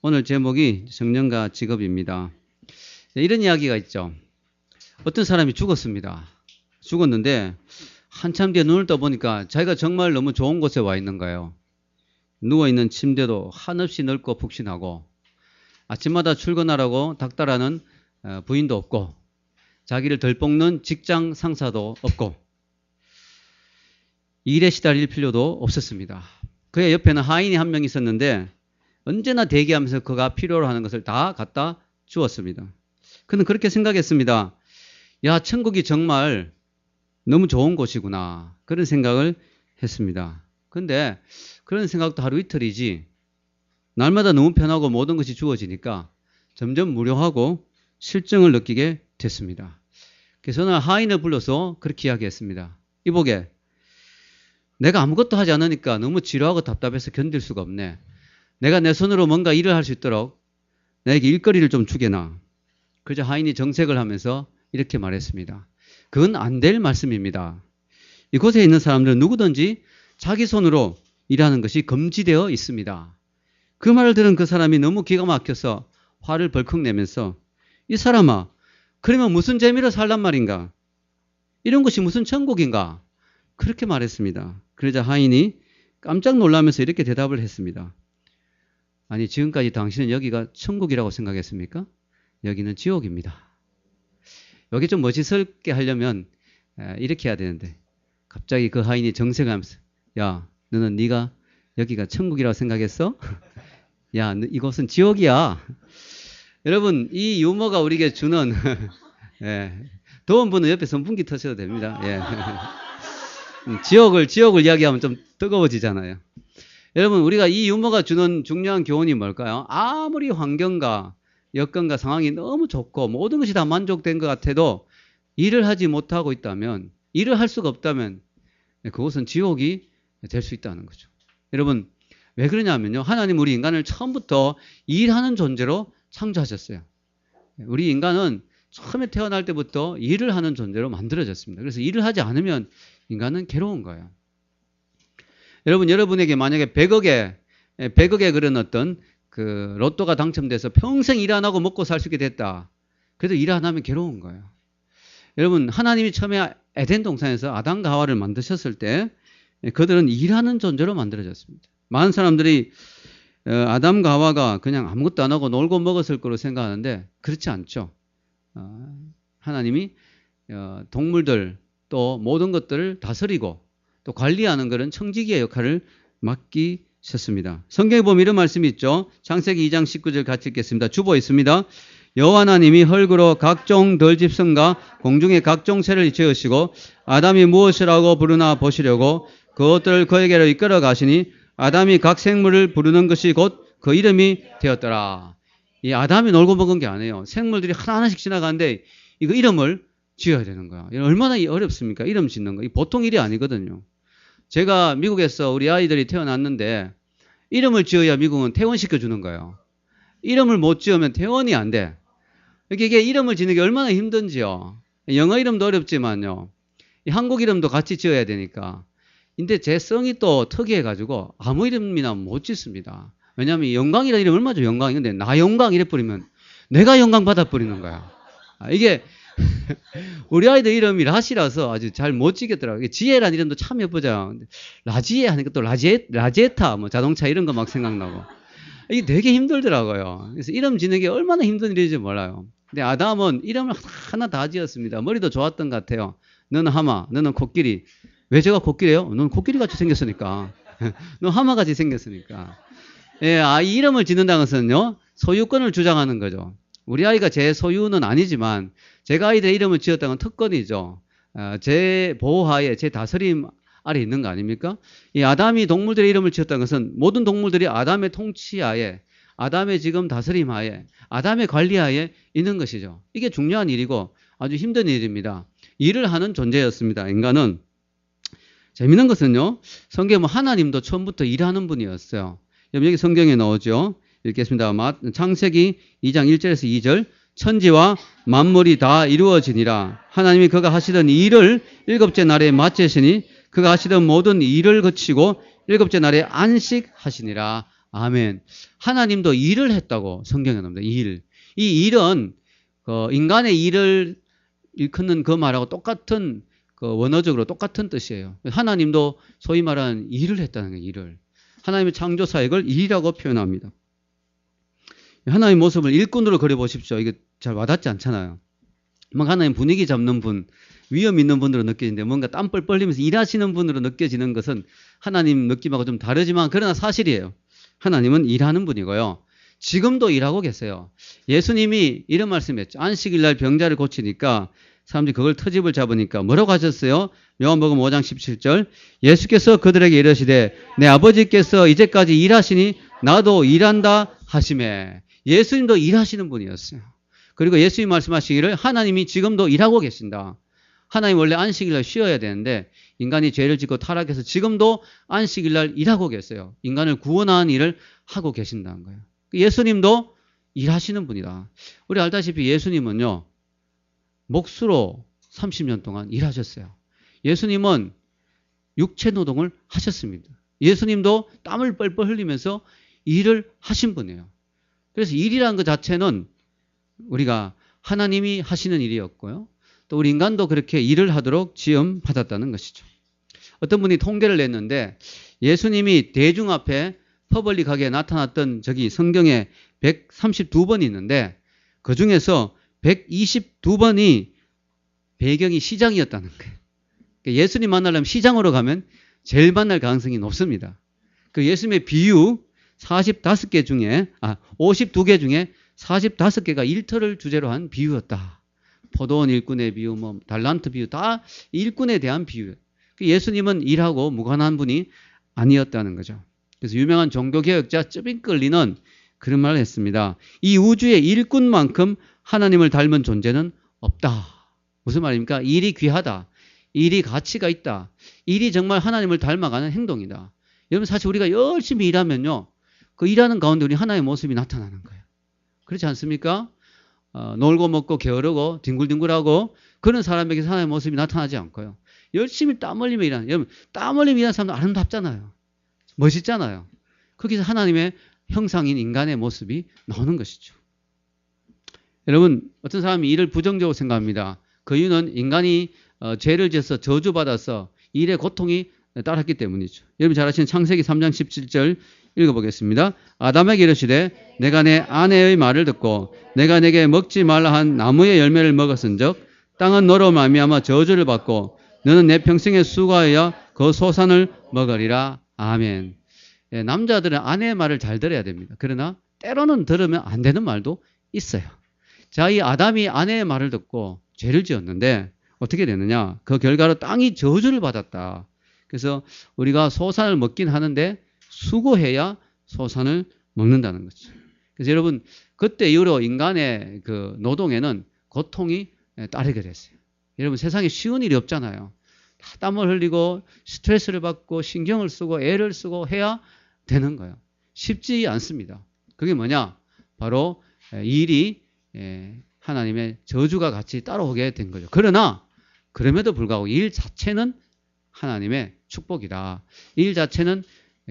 오늘 제목이 정년과 직업입니다. 이런 이야기가 있죠. 어떤 사람이 죽었습니다. 죽었는데 한참 뒤에 눈을 떠보니까 자기가 정말 너무 좋은 곳에 와 있는 거예요. 누워있는 침대도 한없이 넓고 푹신하고 아침마다 출근하라고 닥달하는 부인도 없고 자기를 덜 볶는 직장 상사도 없고 일에 시달릴 필요도 없었습니다. 그의 옆에는 하인이 한 명 있었는데 언제나 대기하면서 그가 필요로 하는 것을 다 갖다 주었습니다. 그는 그렇게 생각했습니다. 야, 천국이 정말 너무 좋은 곳이구나. 그런 생각을 했습니다. 근데 그런 생각도 하루 이틀이지 날마다 너무 편하고 모든 것이 주어지니까 점점 무료하고 실증을 느끼게 됐습니다. 그래서 저는 하인을 불러서 그렇게 이야기했습니다. 이보게, 내가 아무것도 하지 않으니까 너무 지루하고 답답해서 견딜 수가 없네. 내가 내 손으로 뭔가 일을 할 수 있도록 나에게 일거리를 좀 주게나. 그저 하인이 정색을 하면서 이렇게 말했습니다. 그건 안 될 말씀입니다. 이곳에 있는 사람들은 누구든지 자기 손으로 일하는 것이 금지되어 있습니다. 그 말을 들은 그 사람이 너무 기가 막혀서 화를 벌컥 내면서 이 사람아, 그러면 무슨 재미로 살란 말인가? 이런 것이 무슨 천국인가? 그렇게 말했습니다. 그러자 하인이 깜짝 놀라면서 이렇게 대답을 했습니다. 아니, 지금까지 당신은 여기가 천국이라고 생각했습니까? 여기는 지옥입니다. 여기 좀 멋있게 하려면 이렇게 해야 되는데 갑자기 그 하인이 정색을 하면서 야, 너는 네가 여기가 천국이라고 생각했어? 야, 이곳은 지옥이야. 여러분, 이 유머가 우리에게 주는 더운 분은 옆에 선풍기 터셔도 됩니다. 예. 지옥을 이야기하면 좀 뜨거워지잖아요. 여러분, 우리가 이 유머가 주는 중요한 교훈이 뭘까요? 아무리 환경과 여건과 상황이 너무 좋고 모든 것이 다 만족된 것 같아도 일을 하지 못하고 있다면, 일을 할 수가 없다면 그것은 지옥이 될 수 있다는 거죠. 여러분, 왜 그러냐면요, 하나님 우리 인간을 처음부터 일하는 존재로 창조하셨어요. 우리 인간은 처음에 태어날 때부터 일을 하는 존재로 만들어졌습니다. 그래서 일을 하지 않으면 인간은 괴로운 거예요. 여러분, 여러분에게 만약에 100억에 그런 어떤 그 로또가 당첨돼서 평생 일 안 하고 먹고 살 수 있게 됐다. 그래도 일 안 하면 괴로운 거예요. 여러분, 하나님이 처음에 에덴 동산에서 아담과 하와를 만드셨을 때 그들은 일하는 존재로 만들어졌습니다. 많은 사람들이 아담과 하와가 그냥 아무것도 안 하고 놀고 먹었을 거로 생각하는데 그렇지 않죠. 하나님이 동물들 또 모든 것들을 다스리고 또 관리하는 그런 청지기의 역할을 맡기셨습니다. 성경에 보면 이런 말씀이 있죠. 창세기 2장 19절 같이 읽겠습니다. 주보 있습니다. 여호와 하나님이 흙으로 각종 들짐승과 공중의 각종 새를 지으시고 아담이 무엇이라고 부르나 보시려고 그것들을 그에게로 이끌어 가시니 아담이 각 생물을 부르는 것이 곧 그 이름이 되었더라. 이 아담이 놀고 먹은 게 아니에요. 생물들이 하나하나씩 지나가는데 이거 이름을 지어야 되는 거야. 얼마나 어렵습니까? 이름 짓는 거. 보통 일이 아니거든요. 제가 미국에서 우리 아이들이 태어났는데 이름을 지어야 미국은 퇴원시켜 주는 거예요. 이름을 못 지으면 퇴원이 안 돼. 이게 이름을 짓는 게 얼마나 힘든지요. 영어 이름도 어렵지만요. 한국 이름도 같이 지어야 되니까. 근데 제 성이 또 특이해가지고 아무 이름이나 못 짓습니다. 왜냐하면 영광이라는 이름 얼마나 영광인데 나 영광 이래버리면 내가 영광 받아버리는 거야. 이게 우리 아이들 이름이 라시라서 아주 잘 못 지겠더라고요. 지혜라는 이름도 참 예쁘죠. 라지에 하니까 또 라제타, 뭐 자동차 이런 거 막 생각나고. 이게 되게 힘들더라고요. 그래서 이름 짓는 게 얼마나 힘든 일인지 몰라요. 근데 아담은 이름을 하나 다 지었습니다. 머리도 좋았던 것 같아요. 너는 하마, 너는 코끼리. 왜 제가 코끼리예요? 너는 코끼리 같이 생겼으니까. 너 하마 같이 생겼으니까. 예, 이 이름을 짓는다는 것은요, 소유권을 주장하는 거죠. 우리 아이가 제 소유는 아니지만 제가 아이들의 이름을 지었다는 건 특권이죠. 제 보호하에, 제 다스림 아래 있는 거 아닙니까? 이 아담이 동물들의 이름을 지었다는 것은 모든 동물들이 아담의 통치하에, 아담의 지금 다스림하에, 아담의 관리하에 있는 것이죠. 이게 중요한 일이고 아주 힘든 일입니다. 일을 하는 존재였습니다. 인간은. 재미있는 것은요, 성경에 하나님도 처음부터 일하는 분이었어요. 여기 성경에 나오죠. 읽겠습니다. 창세기 2장 1절에서 2절. 천지와 만물이 다 이루어지니라. 하나님이 그가 하시던 일을 일곱째 날에 마치시니 그가 하시던 모든 일을 거치고 일곱째 날에 안식하시니라. 아멘. 하나님도 일을 했다고 성경에 나옵니다. 일. 이 일은 인간의 일을 일컫는 그 말하고 똑같은 원어적으로 똑같은 뜻이에요. 하나님도 소위 말하는 일을 했다는 거예요. 일을. 하나님의 창조 사역을 일이라고 표현합니다. 하나님의 모습을 일꾼으로 그려보십시오. 이게 잘 와닿지 않잖아요. 뭔가 하나님 분위기 잡는 분, 위험 있는 분으로 느껴지는데 뭔가 땀 뻘뻘 흘리면서 일하시는 분으로 느껴지는 것은 하나님 느낌하고 좀 다르지만 그러나 사실이에요. 하나님은 일하는 분이고요. 지금도 일하고 계세요. 예수님이 이런 말씀했죠. 안식일 날 병자를 고치니까 사람들이 그걸 터집을 잡으니까 뭐라고 하셨어요? 요한복음 5장 17절 예수께서 그들에게 이르시되 내 아버지께서 이제까지 일하시니 나도 일한다 하시매. 예수님도 일하시는 분이었어요. 그리고 예수님 말씀하시기를 하나님이 지금도 일하고 계신다. 하나님 원래 안식일날 쉬어야 되는데 인간이 죄를 짓고 타락해서 지금도 안식일날 일하고 계세요. 인간을 구원하는 일을 하고 계신다는 거예요. 예수님도 일하시는 분이다. 우리 알다시피 예수님은요. 몫으로 30년 동안 일하셨어요. 예수님은 육체 노동을 하셨습니다. 예수님도 땀을 뻘뻘 흘리면서 일을 하신 분이에요. 그래서 일이라는 것 자체는 우리가 하나님이 하시는 일이었고요. 또 우리 인간도 그렇게 일을 하도록 지음 받았다는 것이죠. 어떤 분이 통계를 냈는데 예수님이 대중 앞에 퍼블릭하게 나타났던 적이 성경에 132번이 있는데 그 중에서 122번이 배경이 시장이었다는 거예요. 그러니까 예수님 만나려면 시장으로 가면 제일 만날 가능성이 높습니다. 그 예수님의 비유 52개 중에 45개가 일터를 주제로 한 비유였다. 포도원 일꾼의 비유, 달란트 비유 다 일꾼에 대한 비유. 예수님은 일하고 무관한 분이 아니었다는 거죠. 그래서 유명한 종교개혁자 쯔빙끌리는 그런 말을 했습니다. 이 우주의 일꾼만큼 하나님을 닮은 존재는 없다. 무슨 말입니까? 일이 귀하다. 일이 가치가 있다. 일이 정말 하나님을 닮아가는 행동이다. 여러분 사실 우리가 열심히 일하면요. 그 일하는 가운데 우리 하나님의 모습이 나타나는 거예요. 그렇지 않습니까? 놀고 먹고 게으르고 뒹굴뒹굴하고 그런 사람에게 하나님의 모습이 나타나지 않고요. 열심히 땀 흘리며 일하는, 여러분 땀 흘리며 일하는 사람도 아름답잖아요. 멋있잖아요. 거기서 하나님의 형상인 인간의 모습이 나오는 것이죠. 여러분 어떤 사람이 일을 부정적으로 생각합니다. 그 이유는 인간이 죄를 지어서 저주받아서 일의 고통이 따랐기 때문이죠. 여러분 잘 아시는 창세기 3장 17절 읽어보겠습니다. 아담에게 이르시되 내가 내 아내의 말을 듣고 내가 내게 먹지 말라 한 나무의 열매를 먹었은즉 땅은 너로 말미암아 저주를 받고 너는 내 평생에 수고하여 그 소산을 먹으리라. 아멘. 예, 남자들은 아내의 말을 잘 들어야 됩니다. 그러나 때로는 들으면 안 되는 말도 있어요. 자, 이 아담이 아내의 말을 듣고 죄를 지었는데 어떻게 되느냐? 그 결과로 땅이 저주를 받았다. 그래서 우리가 소산을 먹긴 하는데 수고해야 소산을 먹는다는 거죠. 그래서 여러분 그때 이후로 인간의 그 노동에는 고통이 따르게 됐어요. 여러분 세상에 쉬운 일이 없잖아요. 다 땀을 흘리고 스트레스를 받고 신경을 쓰고 애를 쓰고 해야 되는 거예요. 쉽지 않습니다. 그게 뭐냐? 바로 일이 하나님의 저주가 같이 따라오게 된 거죠. 그러나 그럼에도 불구하고 일 자체는 하나님의 축복이다. 일 자체는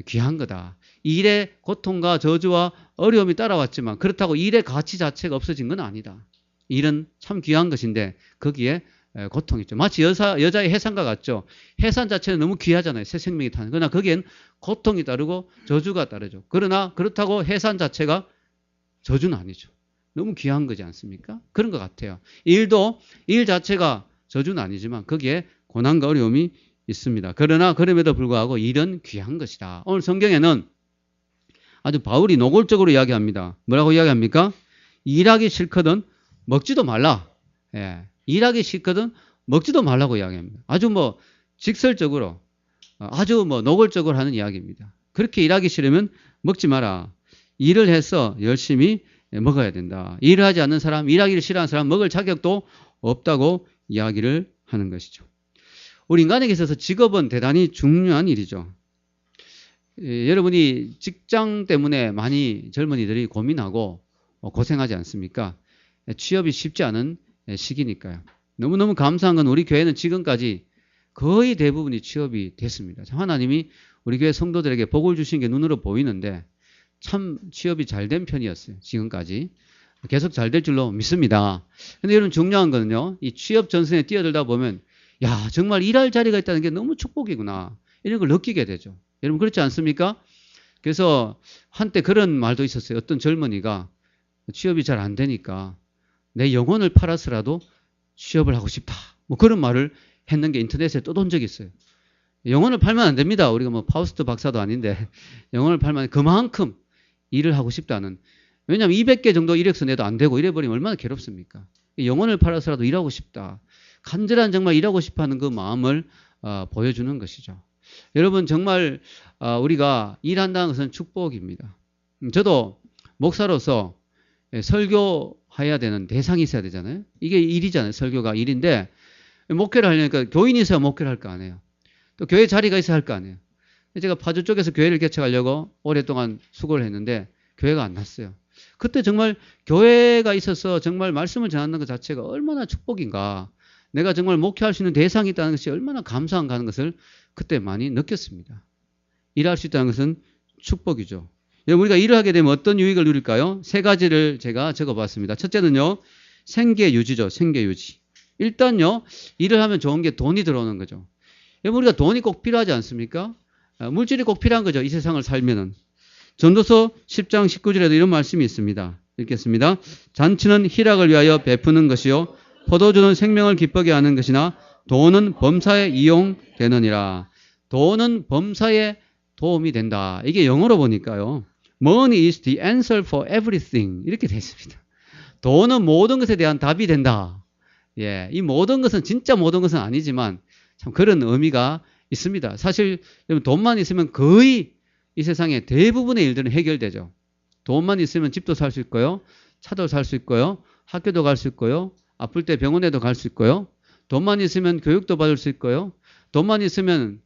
귀한 거다. 일의 고통과 저주와 어려움이 따라왔지만 그렇다고 일의 가치 자체가 없어진 건 아니다. 일은 참 귀한 것인데 거기에 고통이 있죠. 마치 여자의 해산과 같죠. 해산 자체는 너무 귀하잖아요. 새 생명이 타는. 그러나 거기엔 고통이 따르고 저주가 따르죠. 그러나 그렇다고 해산 자체가 저주는 아니죠. 너무 귀한 거지 않습니까? 그런 것 같아요. 일도 일 자체가 저주는 아니지만 거기에 고난과 어려움이 있습니다. 그러나 그럼에도 불구하고 일은 귀한 것이다. 오늘 성경에는 아주 바울이 노골적으로 이야기합니다. 뭐라고 이야기합니까? 일하기 싫거든 먹지도 말라. 예, 일하기 싫거든 먹지도 말라고 이야기합니다. 아주 직설적으로 아주 노골적으로 하는 이야기입니다. 그렇게 일하기 싫으면 먹지 마라. 일을 해서 열심히 먹어야 된다. 일을 하지 않는 사람, 일하기를 싫어하는 사람 먹을 자격도 없다고 이야기를 하는 것이죠. 우리 인간에게 있어서 직업은 대단히 중요한 일이죠. 여러분이 직장 때문에 많이 젊은이들이 고민하고 고생하지 않습니까? 취업이 쉽지 않은 시기니까요. 너무너무 감사한 건 우리 교회는 지금까지 거의 대부분이 취업이 됐습니다. 하나님이 우리 교회 성도들에게 복을 주신 게 눈으로 보이는데 참 취업이 잘 된 편이었어요. 지금까지. 계속 잘 될 줄로 믿습니다. 근데 여러분 중요한 거는요. 이 취업 전선에 뛰어들다 보면 야 정말 일할 자리가 있다는 게 너무 축복이구나. 이런 걸 느끼게 되죠. 여러분 그렇지 않습니까? 그래서 한때 그런 말도 있었어요. 어떤 젊은이가 취업이 잘 안 되니까 내 영혼을 팔아서라도 취업을 하고 싶다. 뭐 그런 말을 했는 게 인터넷에 떠돈 적이 있어요. 영혼을 팔면 안 됩니다. 우리가 뭐 파우스트 박사도 아닌데 영혼을 팔면 그만큼 일을 하고 싶다는. 왜냐하면 200개 정도 이력서 내도 안 되고 이래버리면 얼마나 괴롭습니까? 영혼을 팔아서라도 일하고 싶다. 간절한 정말 일하고 싶어하는 그 마음을 보여주는 것이죠. 여러분 정말 우리가 일한다는 것은 축복입니다. 저도 목사로서 설교해야 되는 대상이 있어야 되잖아요. 이게 일이잖아요. 설교가 일인데 목회를 하려니까 교인이 있어야 목회를 할 거 아니에요. 또 교회 자리가 있어야 할 거 아니에요. 제가 파주 쪽에서 교회를 개척하려고 오랫동안 수고를 했는데 교회가 안 났어요. 그때 정말 교회가 있어서 정말 말씀을 전하는 것 자체가 얼마나 축복인가. 내가 정말 목회할 수 있는 대상이 있다는 것이 얼마나 감사한가 하는 것을 그때 많이 느꼈습니다. 일할 수 있다는 것은 축복이죠. 여러분 우리가 일을 하게 되면 어떤 유익을 누릴까요? 세 가지를 제가 적어봤습니다. 첫째는요. 생계 유지죠. 생계 유지. 일단요. 일을 하면 좋은 게 돈이 들어오는 거죠. 여러분 우리가 돈이 꼭 필요하지 않습니까? 물질이 꼭 필요한 거죠. 이 세상을 살면은. 전도서 10장 19절에도 이런 말씀이 있습니다. 읽겠습니다. 잔치는 희락을 위하여 베푸는 것이요 포도주는 생명을 기쁘게 하는 것이나 돈은 범사에 이용되느니라. 돈은 범사에 도움이 된다. 이게 영어로 보니까요. Money is the answer for everything. 이렇게 되어 있습니다. 돈은 모든 것에 대한 답이 된다. 예, 이 모든 것은 진짜 모든 것은 아니지만 참 그런 의미가 있습니다. 사실 돈만 있으면 거의 이 세상의 대부분의 일들은 해결되죠. 돈만 있으면 집도 살 수 있고요. 차도 살 수 있고요. 학교도 갈 수 있고요. 아플 때 병원에도 갈 수 있고요. 돈만 있으면 교육도 받을 수 있고요. 돈만 있으면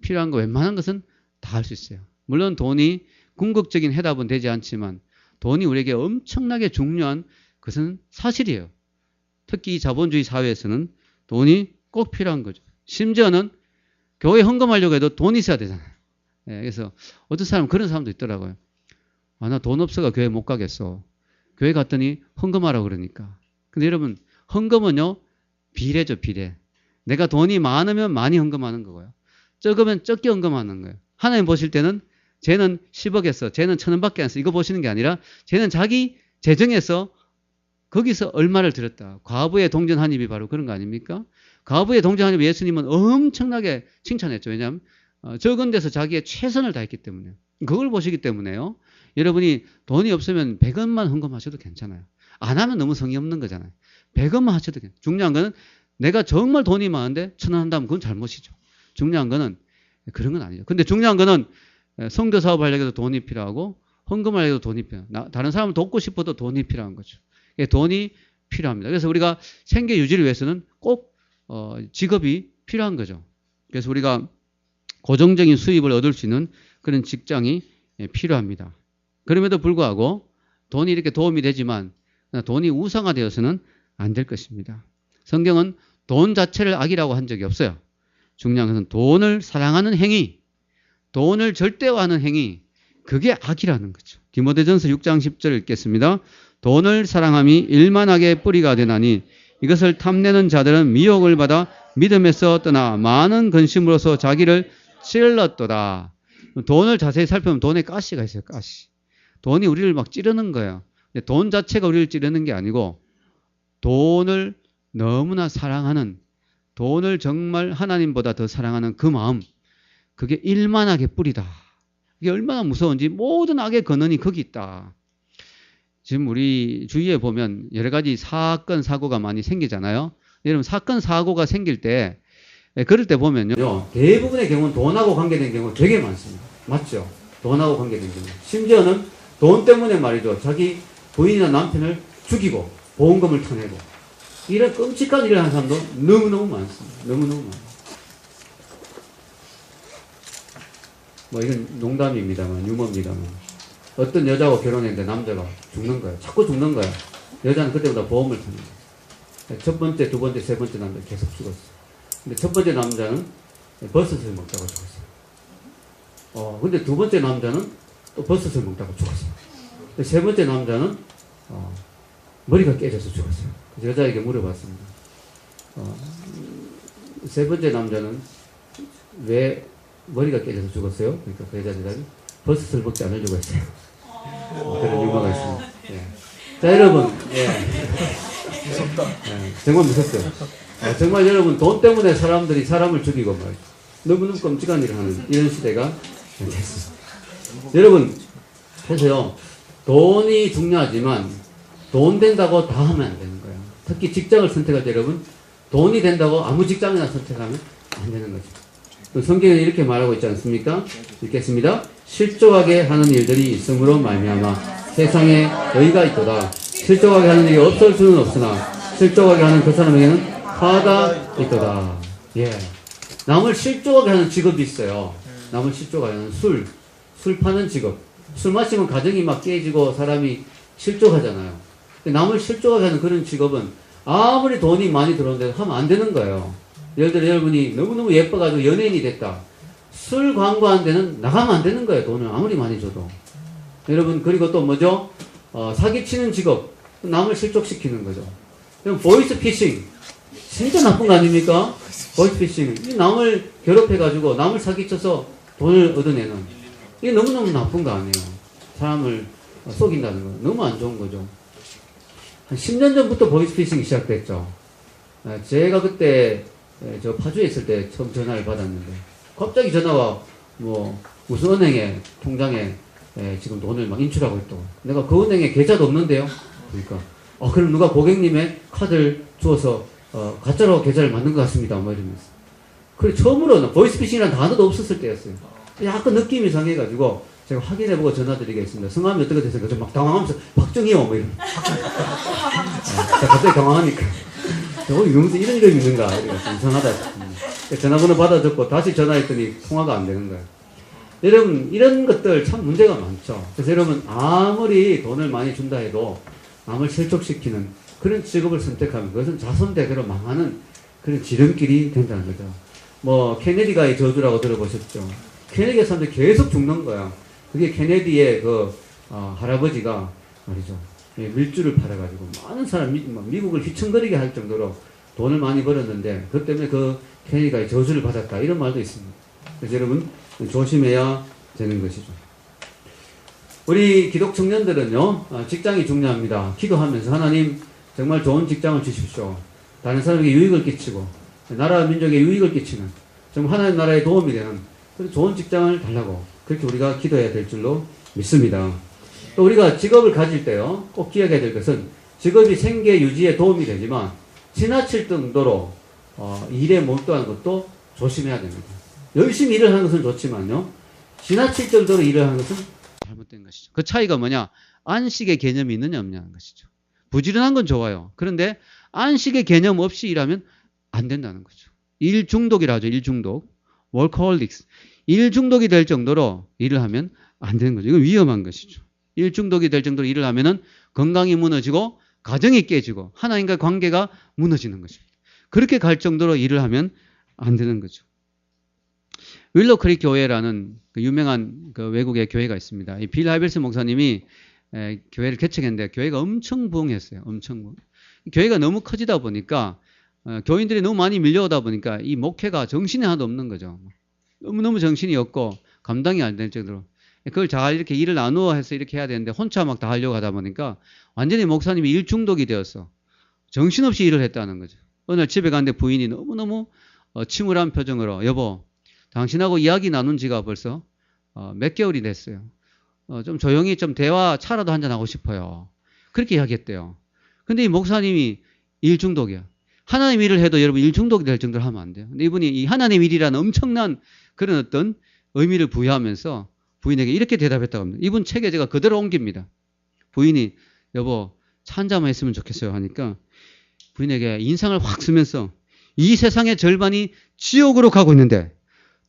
필요한 거 웬만한 것은 다 할 수 있어요. 물론 돈이 궁극적인 해답은 되지 않지만 돈이 우리에게 엄청나게 중요한 것은 사실이에요. 특히 이 자본주의 사회에서는 돈이 꼭 필요한 거죠. 심지어는 교회 헌금하려고 해도 돈이 있어야 되잖아요. 그래서 어떤 사람은 그런 사람도 있더라고요. 나 돈 없어가 교회 못 가겠어. 교회 갔더니 헌금하라고 그러니까. 근데 여러분 헌금은요 비례죠. 비례. 내가 돈이 많으면 많이 헌금하는 거고요. 적으면 적게 헌금하는 거예요. 하나님 보실 때는 쟤는 10억 했어. 쟤는 1,000원밖에 안 써. 이거 보시는 게 아니라 쟤는 자기 재정에서 거기서 얼마를 들였다. 과부의 동전 한 입이 바로 그런 거 아닙니까? 과부의 동전 한 입 예수님은 엄청나게 칭찬했죠. 왜냐하면 적은 데서 자기의 최선을 다했기 때문에. 그걸 보시기 때문에요. 여러분이 돈이 없으면 100원만 헌금하셔도 괜찮아요. 안 하면 너무 성의 없는 거잖아요. 100원만 하셔도 괜찮아요. 중요한 거는 내가 정말 돈이 많은데 1,000원 한다면 그건 잘못이죠. 중요한 거는 그런 건 아니죠. 근데 중요한 거는 선교 사업 하려고 해도 돈이 필요하고 헌금하려고 해도 돈이 필요해요. 다른 사람을 돕고 싶어도 돈이 필요한 거죠. 돈이 필요합니다. 그래서 우리가 생계 유지를 위해서는 꼭 직업이 필요한 거죠. 그래서 우리가 고정적인 수입을 얻을 수 있는 그런 직장이 필요합니다. 그럼에도 불구하고 돈이 이렇게 도움이 되지만 돈이 우상화되어서는 안 될 것입니다. 성경은 돈 자체를 악이라고 한 적이 없어요. 중요한 것은 돈을 사랑하는 행위, 돈을 절대화하는 행위, 그게 악이라는 거죠. 디모데전서 6장 10절 읽겠습니다. 돈을 사랑함이 일만하게 뿌리가 되나니 이것을 탐내는 자들은 미혹을 받아 믿음에서 떠나 많은 근심으로서 자기를 찔렀도다. 돈을 자세히 살펴보면 돈에 가시가 있어요. 가시. 돈이 우리를 막 찌르는 거예요. 근데 돈 자체가 우리를 찌르는 게 아니고 돈을 너무나 사랑하는, 돈을 정말 하나님보다 더 사랑하는 그 마음, 그게 일만하게 뿌리다. 이게 얼마나 무서운지 모든 악의 근원이 거기 있다. 지금 우리 주위에 보면 여러 가지 사건, 사고가 많이 생기잖아요. 여러분 사건, 사고가 생길 때 그럴 때 보면요. 대부분의 경우는 돈하고 관계된 경우 되게 많습니다. 맞죠? 돈하고 관계된 경우. 심지어는 돈 때문에 말이죠. 자기 부인이나 남편을 죽이고 보험금을 타내고 이런 끔찍한 일을 하는 사람도 너무너무 많습니다. 너무너무 많아요. 뭐 이건 농담입니다만, 유머입니다만. 어떤 여자하고 결혼했는데 남자가 죽는 거예요. 자꾸 죽는 거예요. 여자는 그때보다 보험을 타는 거예요. 첫 번째, 두 번째, 세 번째 남자 계속 죽었어요. 근데 첫 번째 남자는 버섯을 먹다가 죽었어요. 근데 두 번째 남자는 또 버섯을 먹다가 죽었어요. 세 번째 남자는 머리가 깨져서 죽었어요. 여자에게 물어봤습니다. 세 번째 남자는 왜 머리가 깨져서 죽었어요? 그러니까 그 여자 대답이 버섯을 먹지 않으려고 했어요. 그런 유머가 있습니다. 예. 자, 여러분, 예. 무섭다. 예, 정말 무섭죠. 정말 여러분, 돈 때문에 사람들이 사람을 죽이고 말이죠. 너무너무 끔찍한 일을 하는 이런 시대가 됐습니다. 여러분, 그래서요, 돈이 중요하지만 돈 된다고 다 하면 안 되는 거예요. 특히 직장을 선택할 때 여러분, 돈이 된다고 아무 직장이나 선택하면 안 되는 거죠. 성경은 이렇게 말하고 있지 않습니까? 읽겠습니다. 실족하게 하는 일들이 있음으로 말미암아 세상에 의가 있도다. 실족하게 하는 일이 없을 수는 없으나 실족하게 하는 그 사람에게는 화가 있도다. 예. 남을 실족하게 하는 직업이 있어요. 남을 실족하게 하는 술 파는 직업. 술 마시면 가정이 막 깨지고 사람이 실족하잖아요. 남을 실족하게 하는 그런 직업은 아무리 돈이 많이 들어오는데 하면 안 되는 거예요. 예를 들어 여러분이 너무너무 예뻐가지고 연예인이 됐다. 술 광고하는 데는 나가면 안 되는 거예요. 돈을 아무리 많이 줘도. 여러분, 그리고 또 뭐죠? 사기치는 직업. 남을 실족시키는 거죠. 그럼 보이스 피싱. 진짜 나쁜 거 아닙니까? 보이스 피싱. 남을 괴롭혀가지고 남을 사기쳐서 돈을 얻어내는. 이게 너무너무 나쁜 거 아니에요. 사람을 속인다는 거. 너무 안 좋은 거죠. 한 10년 전부터 보이스피싱이 시작됐죠. 제가 그때 저 파주에 있을 때 처음 전화를 받았는데 갑자기 전화와 무슨 은행에 통장에 지금 돈을 막 인출하고 있다고. 내가 그 은행에 계좌도 없는데요. 그러니까 그럼 누가 고객님의 카드를 주어서 가짜로 계좌를 만든 것 같습니다. 뭐 이러면서. 그래 처음으로 보이스피싱이라는 단어도 없었을 때였어요. 약간 느낌이 이상해가지고 제가 확인해보고 전화드리겠습니다. 성함이 어떻게 되세요? 저 막 당황하면서 박정희요 뭐 이런. 갑자기 당황하니까 이러면서 이런 이름이 있는가 이래서 이상하다 싶습니다. 전화번호 받아줬고 다시 전화했더니 통화가 안 되는 거예요. 여러분 이런 것들 참 문제가 많죠. 그래서 여러분 아무리 돈을 많이 준다 해도 남을 실족시키는 그런 직업을 선택하면 그것은 자손대대로 망하는 그런 지름길이 된다는 거죠. 케네디가의 저주라고 들어보셨죠? 케네디가 사람들이 계속 죽는 거야. 그게 케네디의 할아버지가 말이죠. 밀주를 팔아가지고 많은 사람, 미국을 휘청거리게 할 정도로 돈을 많이 벌었는데, 그것 때문에 그 케네디가 저주를 받았다. 이런 말도 있습니다. 그래서 여러분, 조심해야 되는 것이죠. 우리 기독 청년들은요, 직장이 중요합니다. 기도하면서 하나님 정말 좋은 직장을 주십시오. 다른 사람에게 유익을 끼치고, 나라 민족에 유익을 끼치는, 정말 하나님 나라에 도움이 되는 그런 좋은 직장을 달라고 그렇게 우리가 기도해야 될 줄로 믿습니다. 또 우리가 직업을 가질 때요, 꼭 기억해야 될 것은 직업이 생계 유지에 도움이 되지만 지나칠 정도로 일에 몰두하는 것도 조심해야 됩니다. 열심히 일을 하는 것은 좋지만요, 지나칠 정도로 일을 하는 것은 잘못된 것이죠. 그 차이가 뭐냐? 안식의 개념이 있느냐 없냐는 것이죠. 부지런한 건 좋아요. 그런데 안식의 개념 없이 일하면 안 된다는 거죠. 일 중독이라 하죠. 일 중독. workaholics. 일 중독이 될 정도로 일을 하면 안 되는 거죠. 이건 위험한 것이죠. 일 중독이 될 정도로 일을 하면은 건강이 무너지고 가정이 깨지고 하나님과의 관계가 무너지는 것입니다. 그렇게 갈 정도로 일을 하면 안 되는 거죠. 윌로 크릭 교회라는 그 유명한 그 외국의 교회가 있습니다. 이 빌 하이벨스 목사님이 교회를 개척했는데 교회가 엄청 부흥했어요. 엄청 부흥. 교회가 너무 커지다 보니까 교인들이 너무 많이 밀려오다 보니까 이 목회가 정신이 하나도 없는 거죠. 너무너무 정신이 없고 감당이 안 될 정도로. 그걸 잘 이렇게 일을 나누어 해서 이렇게 해야 되는데 혼자 막 다 하려고 하다 보니까 완전히 목사님이 일 중독이 되었어. 정신없이 일을 했다는 거죠. 어느 날 집에 갔는데 부인이 너무너무 침울한 표정으로 여보, 당신하고 이야기 나눈 지가 벌써 몇 개월이 됐어요. 좀 조용히 좀 대화 차라도 한잔 하고 싶어요. 그렇게 이야기했대요. 근데 이 목사님이 일 중독이야. 하나님 일을 해도 여러분 일 중독이 될 정도로 하면 안 돼요. 근데 이분이 이 하나님 일이라는 엄청난 그런 어떤 의미를 부여하면서 부인에게 이렇게 대답했다고 합니다. 이분 책에 제가 그대로 옮깁니다. 부인이 여보 차 한잔만 했으면 좋겠어요 하니까 부인에게 인상을 확 쓰면서 이 세상의 절반이 지옥으로 가고 있는데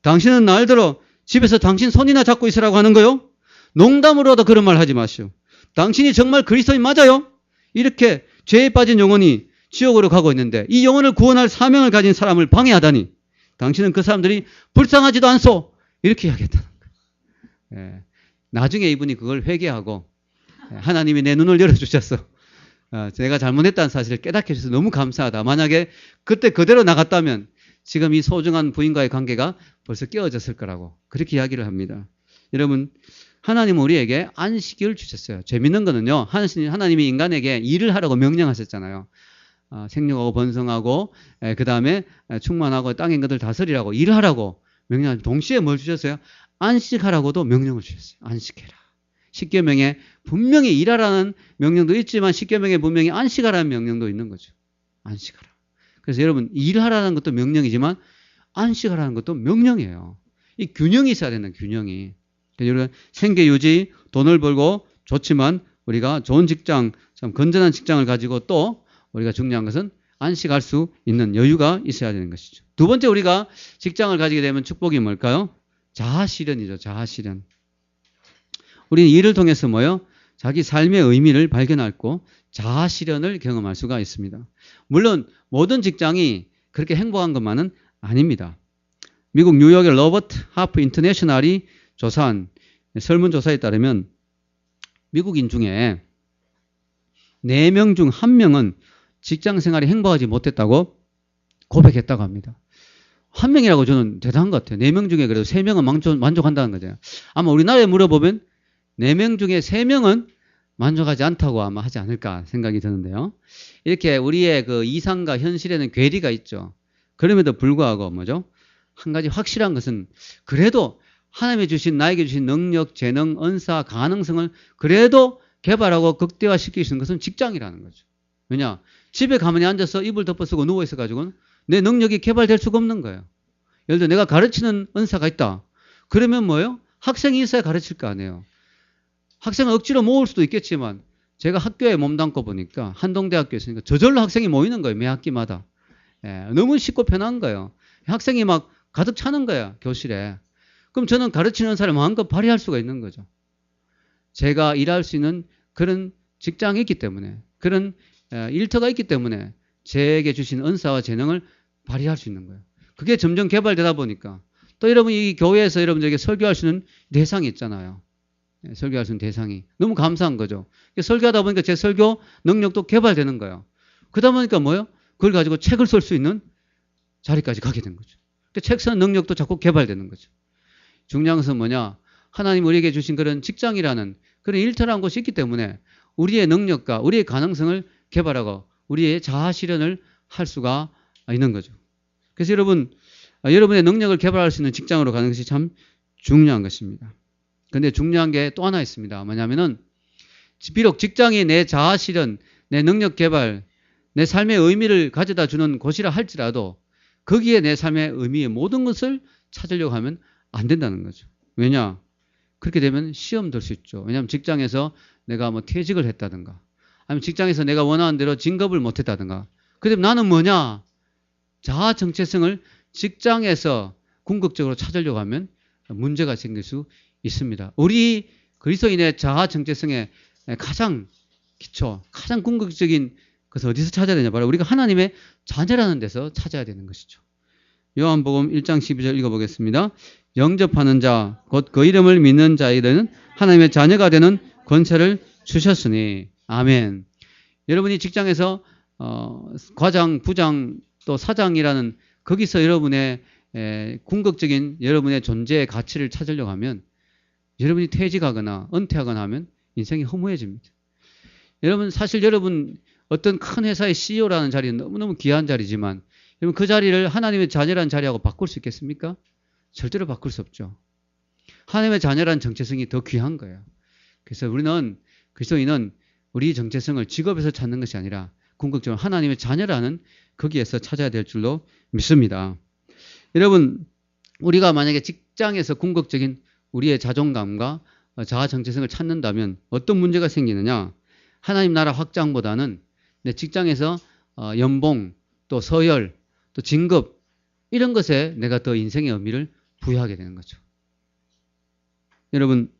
당신은 날들어 집에서 당신 손이나 잡고 있으라고 하는 거요? 농담으로도 그런 말 하지 마시오. 당신이 정말 그리스도인 맞아요? 이렇게 죄에 빠진 영혼이 지옥으로 가고 있는데 이 영혼을 구원할 사명을 가진 사람을 방해하다니 당신은 그 사람들이 불쌍하지도 않소. 이렇게 이야기했다는 거예요. 나중에 이분이 그걸 회개하고 하나님이 내 눈을 열어주셔서 제가 잘못했다는 사실을 깨닫게 해주셔서 너무 감사하다. 만약에 그때 그대로 나갔다면 지금 이 소중한 부인과의 관계가 벌써 깨어졌을 거라고 그렇게 이야기를 합니다. 여러분, 하나님은 우리에게 안식일을 주셨어요. 재밌는 거는요, 하나님이 인간에게 일을 하라고 명령하셨잖아요. 생육하고 번성하고 그 다음에 충만하고 땅인 것들 다스리라고 일을 하라고 명령. 동시에 뭘 주셨어요? 안식하라고도 명령을 주셨어요. 안식해라. 십계명에 분명히 일하라는 명령도 있지만 십계명에 분명히 안식하라는 명령도 있는 거죠. 안식하라. 그래서 여러분, 일하라는 것도 명령이지만 안식하라는 것도 명령이에요. 이 균형이 있어야 되는 균형이. 여러분, 생계 유지, 돈을 벌고 좋지만 우리가 좋은 직장, 참 건전한 직장을 가지고 또 우리가 중요한 것은 안식할 수 있는 여유가 있어야 되는 것이죠. 두 번째, 우리가 직장을 가지게 되면 축복이 뭘까요? 자아실현이죠. 자아실현. 우리는 일을 통해서 뭐요? 자기 삶의 의미를 발견하고 자아실현을 경험할 수가 있습니다. 물론 모든 직장이 그렇게 행복한 것만은 아닙니다. 미국 뉴욕의 로버트 하프 인터내셔널이 조사한 설문조사에 따르면 미국인 중에 4명 중 1명은 직장 생활이 행복하지 못했다고 고백했다고 합니다. 1명이라고 저는 대단한 것 같아요. 4명 중에 그래도 3명은 만족한다는 거죠. 아마 우리나라에 물어보면 4명 중에 3명은 만족하지 않다고 아마 하지 않을까 생각이 드는데요. 이렇게 우리의 그 이상과 현실에는 괴리가 있죠. 그럼에도 불구하고 뭐죠? 한 가지 확실한 것은 그래도 하나님이 주신 나에게 주신 능력, 재능, 은사, 가능성을 그래도 개발하고 극대화시킬 수 있는 것은 직장이라는 거죠. 왜냐? 집에 가만히 앉아서 이불 덮어 쓰고 누워 있어 가지고는 내 능력이 개발될 수가 없는 거예요. 예를 들어 내가 가르치는 은사가 있다. 그러면 뭐예요? 학생이 있어야 가르칠 거 아니에요. 학생을 억지로 모을 수도 있겠지만 제가 학교에 몸담고 보니까 한동대학교에 있으니까 저절로 학생이 모이는 거예요. 매 학기마다. 너무 쉽고 편한 거예요. 학생이 막 가득 차는 거야, 교실에. 그럼 저는 가르치는 은사를 마음껏 발휘할 수가 있는 거죠. 제가 일할 수 있는 그런 직장이 있기 때문에, 그런 일터가 있기 때문에 제게 주신 은사와 재능을 발휘할 수 있는 거예요. 그게 점점 개발되다 보니까 또 여러분이 이 교회에서 여러분들에게 설교할 수 있는 대상이 있잖아요. 설교할 수 있는 대상이. 너무 감사한 거죠. 설교하다 보니까 제 설교 능력도 개발되는 거예요. 그러다 보니까 뭐예요? 그걸 가지고 책을 쓸 수 있는 자리까지 가게 된 거죠. 책 쓰는 능력도 자꾸 개발되는 거죠. 중요한 것은 뭐냐? 하나님 우리에게 주신 그런 직장이라는 그런 일터라는 것이 있기 때문에 우리의 능력과 우리의 가능성을 개발하고 우리의 자아 실현을 할 수가 있는 거죠. 그래서 여러분, 여러분의 능력을 개발할 수 있는 직장으로 가는 것이 참 중요한 것입니다. 그런데 중요한 게 또 하나 있습니다. 뭐냐면은 비록 직장이 내 자아 실현, 내 능력 개발, 내 삶의 의미를 가져다 주는 곳이라 할지라도 거기에 내 삶의 의미의 모든 것을 찾으려고 하면 안 된다는 거죠. 왜냐? 그렇게 되면 시험 들 수 있죠. 왜냐하면 직장에서 내가 뭐 퇴직을 했다든가 아니면 직장에서 내가 원하는 대로 진급을 못 했다든가 그럼 나는 뭐냐? 자아 정체성을 직장에서 궁극적으로 찾으려고 하면 문제가 생길 수 있습니다. 우리 그리스도인의 자아 정체성의 가장 기초, 가장 궁극적인 것을 어디서 찾아야 되냐? 바로 우리가 하나님의 자녀라는 데서 찾아야 되는 것이죠. 요한복음 1장 12절 읽어보겠습니다. 영접하는 자, 곧 그 이름을 믿는 자에게는 하나님의 자녀가 되는 권세를 주셨으니. 아멘. 여러분이 직장에서 과장, 부장, 또 사장이라는 거기서 여러분의 궁극적인 여러분의 존재의 가치를 찾으려고 하면 여러분이 퇴직하거나 은퇴하거나 하면 인생이 허무해집니다. 여러분 사실 여러분 어떤 큰 회사의 CEO라는 자리는 너무너무 귀한 자리지만 여러분 그 자리를 하나님의 자녀라는 자리하고 바꿀 수 있겠습니까? 절대로 바꿀 수 없죠. 하나님의 자녀라는 정체성이 더 귀한 거예요. 그래서 우리는 그리스도인은 우리 정체성을 직업에서 찾는 것이 아니라 궁극적으로 하나님의 자녀라는 거기에서 찾아야 될 줄로 믿습니다. 여러분 우리가 만약에 직장에서 궁극적인 우리의 자존감과 자아 정체성을 찾는다면 어떤 문제가 생기느냐? 하나님 나라 확장보다는 내 직장에서 연봉, 또 서열, 또 진급 이런 것에 내가 더 인생의 의미를 부여하게 되는 거죠. 여러분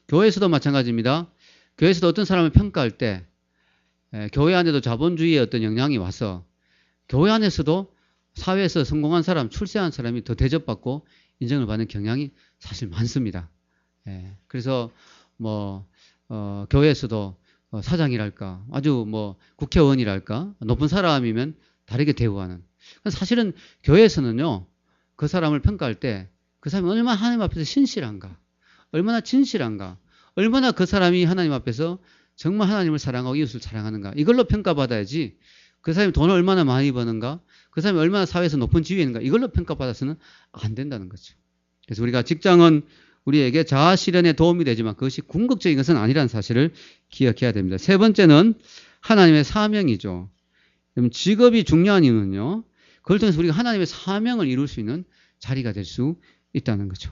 교회에서도 마찬가지입니다. 교회에서도 어떤 사람을 평가할 때 교회 안에도 자본주의의 어떤 영향이 와서 교회 안에서도 사회에서 성공한 사람, 출세한 사람이 더 대접받고 인정을 받는 경향이 사실 많습니다. 예. 그래서 교회에서도 사장이랄까, 아주 국회의원이랄까, 높은 사람이면 다르게 대우하는. 사실은 교회에서는요, 그 사람을 평가할 때 그 사람이 얼마나 하나님 앞에서 신실한가, 얼마나 진실한가, 얼마나 그 사람이 하나님 앞에서 정말 하나님을 사랑하고 이웃을 사랑하는가, 이걸로 평가받아야지 그 사람이 돈을 얼마나 많이 버는가, 그 사람이 얼마나 사회에서 높은 지위에 있는가, 이걸로 평가받아서는 안 된다는 거죠. 그래서 우리가 직장은 우리에게 자아 실현에 도움이 되지만 그것이 궁극적인 것은 아니라는 사실을 기억해야 됩니다. 세 번째는 하나님의 사명이죠. 직업이 중요한 이유는요, 그걸 통해서 우리가 하나님의 사명을 이룰 수 있는 자리가 될 수 있다는 거죠.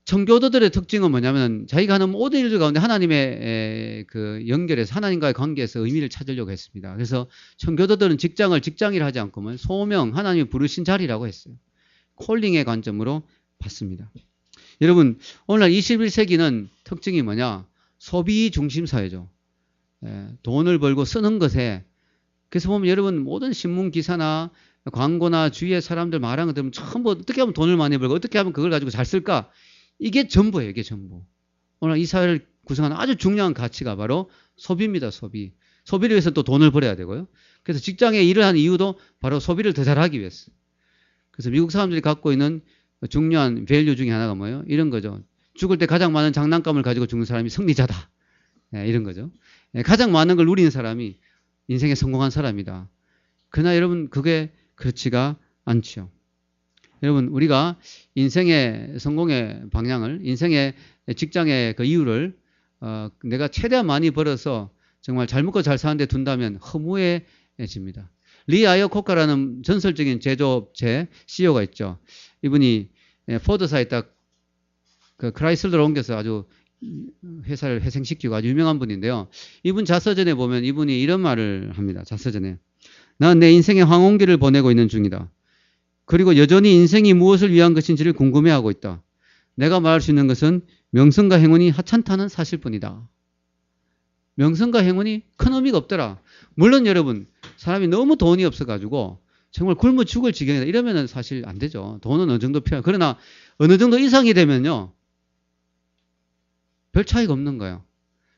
청교도들의 특징은 뭐냐면 자기가 하는 모든 일들 가운데 하나님의 그 연결해서 하나님과의 관계에서 의미를 찾으려고 했습니다. 그래서 청교도들은 직장을 직장이라 하지 않고 소명, 하나님이 부르신 자리라고 했어요. 콜링의 관점으로 봤습니다. 여러분, 오늘날 21세기는 특징이 뭐냐? 소비 중심 사회죠. 돈을 벌고 쓰는 것에. 그래서 보면 여러분 모든 신문 기사나 광고나 주위에 사람들 말하는 거 들으면 전부 어떻게 하면 돈을 많이 벌고 어떻게 하면 그걸 가지고 잘 쓸까? 이게 전부예요. 이게 전부. 오늘 이 사회를 구성하는 아주 중요한 가치가 바로 소비입니다. 소비. 소비를 위해서 또 돈을 벌어야 되고요. 그래서 직장에 일을 하는 이유도 바로 소비를 더 잘하기 위해서. 그래서 미국 사람들이 갖고 있는 중요한 밸류 중에 하나가 뭐예요? 이런 거죠. 죽을 때 가장 많은 장난감을 가지고 죽는 사람이 승리자다. 이런 거죠. 가장 많은 걸 누리는 사람이 인생에 성공한 사람이다. 그러나 여러분 그게 그렇지가 않죠. 여러분 우리가 인생의 성공의 방향을, 인생의 직장의 그 이유를 내가 최대한 많이 벌어서 정말 잘 먹고 잘 사는 데 둔다면 허무해집니다. 리 아이어코카라는 전설적인 제조업체 CEO가 있죠. 이분이 포드사에 딱 그 크라이슬러로 옮겨서 아주 회사를 회생시키고 아주 유명한 분인데요. 이분 자서전에 보면 이분이 이런 말을 합니다. 자서전에. 난 내 인생의 황혼기를 보내고 있는 중이다. 그리고 여전히 인생이 무엇을 위한 것인지를 궁금해하고 있다. 내가 말할 수 있는 것은 명성과 행운이 하찮다는 사실뿐이다. 명성과 행운이 큰 의미가 없더라. 물론 여러분 사람이 너무 돈이 없어가지고 정말 굶어 죽을 지경이다 이러면은 사실 안 되죠. 돈은 어느 정도 필요해요. 그러나 어느 정도 이상이 되면요 별 차이가 없는 거예요.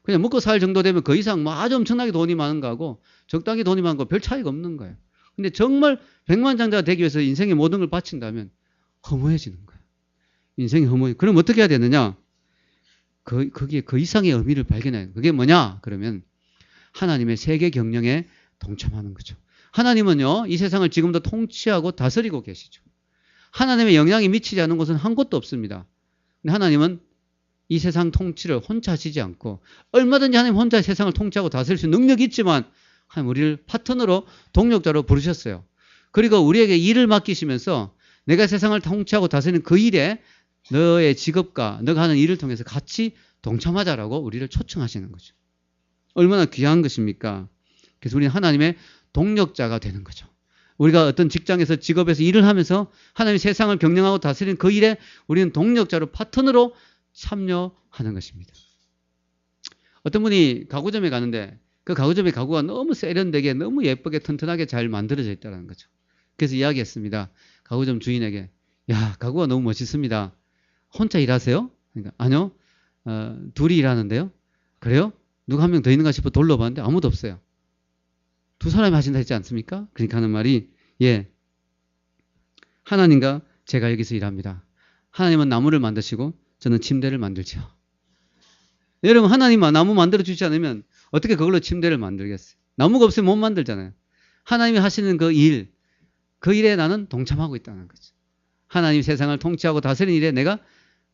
그냥 먹고 살 정도 되면 그 이상 아주 엄청나게 돈이 많은 거하고 적당히 돈이 많은 거 별 차이가 없는 거예요. 근데 정말 백만장자가 되기 위해서 인생의 모든 걸 바친다면 허무해지는 거예요. 인생이 허무해. 그럼 어떻게 해야 되느냐? 거기에 그 이상의 의미를 발견해요. 그게 뭐냐? 그러면 하나님의 세계 경영에 동참하는 거죠. 하나님은요, 이 세상을 지금도 통치하고 다스리고 계시죠. 하나님의 영향이 미치지 않는 곳은 한 곳도 없습니다. 근데 하나님은 이 세상 통치를 혼자 하시지 않고 얼마든지 하나님 혼자 세상을 통치하고 다스릴 수 있는 능력이 있지만 하나님 우리를 파트너로 동력자로 부르셨어요. 그리고 우리에게 일을 맡기시면서 내가 세상을 통치하고 다스리는 그 일에 너의 직업과 너가 하는 일을 통해서 같이 동참하자라고 우리를 초청하시는 거죠. 얼마나 귀한 것입니까? 그래서 우리는 하나님의 동력자가 되는 거죠. 우리가 어떤 직장에서 직업에서 일을 하면서 하나님의 세상을 경영하고 다스리는 그 일에 우리는 동력자로 파트너로 참여하는 것입니다. 어떤 분이 가구점에 가는데 그 가구점의 가구가 너무 세련되게 너무 예쁘게 튼튼하게 잘 만들어져 있다는 거죠. 그래서 이야기했습니다. 가구점 주인에게 야 가구가 너무 멋있습니다. 혼자 일하세요? 그러니까 아니요. 둘이 일하는데요. 그래요? 누가 한 명 더 있는가 싶어 돌려봤는데 아무도 없어요. 두 사람이 하신다 했지 않습니까? 그러니까 하는 말이 예 하나님과 제가 여기서 일합니다. 하나님은 나무를 만드시고 저는 침대를 만들죠. 여러분 하나님은 나무 만들어주지 않으면 어떻게 그걸로 침대를 만들겠어요? 나무가 없으면 못 만들잖아요. 하나님이 하시는 그 일에 나는 동참하고 있다는 거죠. 하나님 세상을 통치하고 다스리는 일에 내가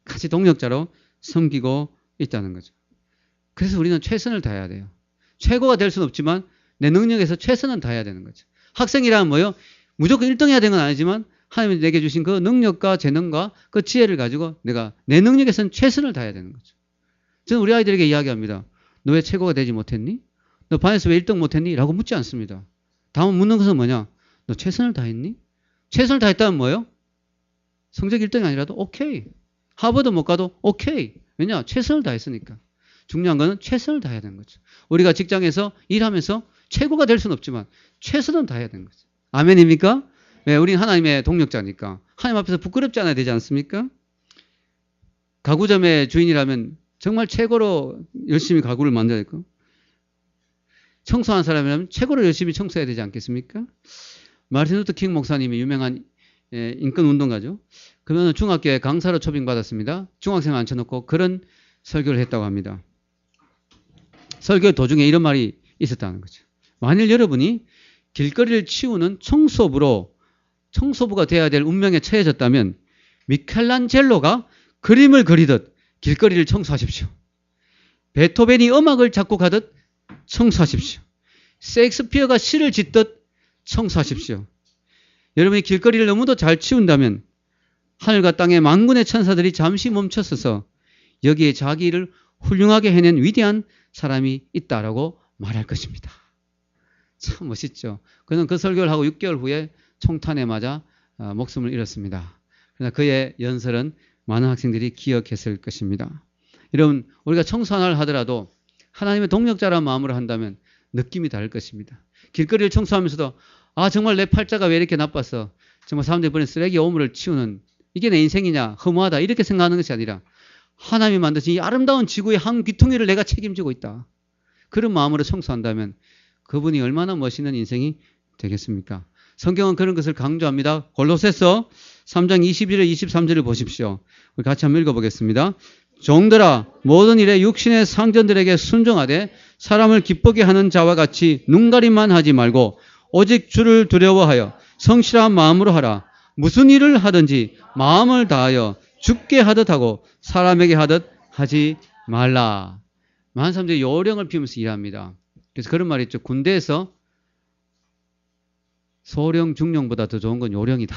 같이 동력자로 섬기고 있다는 거죠. 그래서 우리는 최선을 다해야 돼요. 최고가 될 수는 없지만 내 능력에서 최선은 다해야 되는 거죠. 학생이라면 뭐요? 무조건 1등 해야 되는 건 아니지만 하나님이 내게 주신 그 능력과 재능과 그 지혜를 가지고 내가 내 능력에서는 최선을 다해야 되는 거죠. 저는 우리 아이들에게 이야기합니다. 너 왜 최고가 되지 못했니? 너 반에서 왜 1등 못했니? 라고 묻지 않습니다. 다음 묻는 것은 뭐냐? 너 최선을 다했니? 최선을 다했다면 뭐예요? 성적 1등이 아니라도 오케이. 하버드 못 가도 오케이. 왜냐? 최선을 다했으니까. 중요한 거는 최선을 다해야 되는 거죠. 우리가 직장에서 일하면서 최고가 될 수는 없지만 최선은 다해야 되는 거죠. 아멘입니까? 네, 우리는 하나님의 동력자니까. 하나님 앞에서 부끄럽지 않아야 되지 않습니까? 가구점의 주인이라면 정말 최고로 열심히 가구를 만들어야 될거. 청소한 사람이라면 최고로 열심히 청소해야 되지 않겠습니까? 마르틴 루터 킹 목사님이 유명한 인권운동가죠. 그러면 중학교에 강사로 초빙받았습니다. 중학생 앉혀놓고 그런 설교를 했다고 합니다. 설교 도중에 이런 말이 있었다는 거죠. 만일 여러분이 길거리를 치우는 청소부가 돼야 될 운명에 처해졌다면 미켈란젤로가 그림을 그리듯 길거리를 청소하십시오. 베토벤이 음악을 작곡하듯 청소하십시오. 셰익스피어가 시를 짓듯 청소하십시오. 여러분이 길거리를 너무도 잘 치운다면 하늘과 땅의 만군의 천사들이 잠시 멈췄어서 여기에 자기 일을 훌륭하게 해낸 위대한 사람이 있다라고 말할 것입니다. 참 멋있죠. 그는 그 설교를 하고 6개월 후에 총탄에 맞아 목숨을 잃었습니다. 그러나 그의 연설은 많은 학생들이 기억했을 것입니다. 여러분, 우리가 청소 하나를 하더라도 하나님의 동력자라는 마음으로 한다면 느낌이 다를 것입니다. 길거리를 청소하면서도 정말 내 팔자가 왜 이렇게 나빴어. 정말 사람들이 보낸 쓰레기 오물을 치우는 이게 내 인생이냐 허무하다 이렇게 생각하는 것이 아니라 하나님이 만드신 이 아름다운 지구의 한 귀퉁이를 내가 책임지고 있다. 그런 마음으로 청소한다면 그분이 얼마나 멋있는 인생이 되겠습니까? 성경은 그런 것을 강조합니다. 골로새서 3장 21절 23절을 보십시오. 우리 같이 한번 읽어보겠습니다. 종들아 모든 일에 육신의 상전들에게 순종하되 사람을 기쁘게 하는 자와 같이 눈가림만 하지 말고 오직 주를 두려워하여 성실한 마음으로 하라. 무슨 일을 하든지 마음을 다하여 주께 하듯 하고 사람에게 하듯 하지 말라. 많은 사람들이 요령을 피우면서 일합니다. 그래서 그런 말이 있죠. 군대에서 소령, 중령보다 더 좋은 건 요령이다.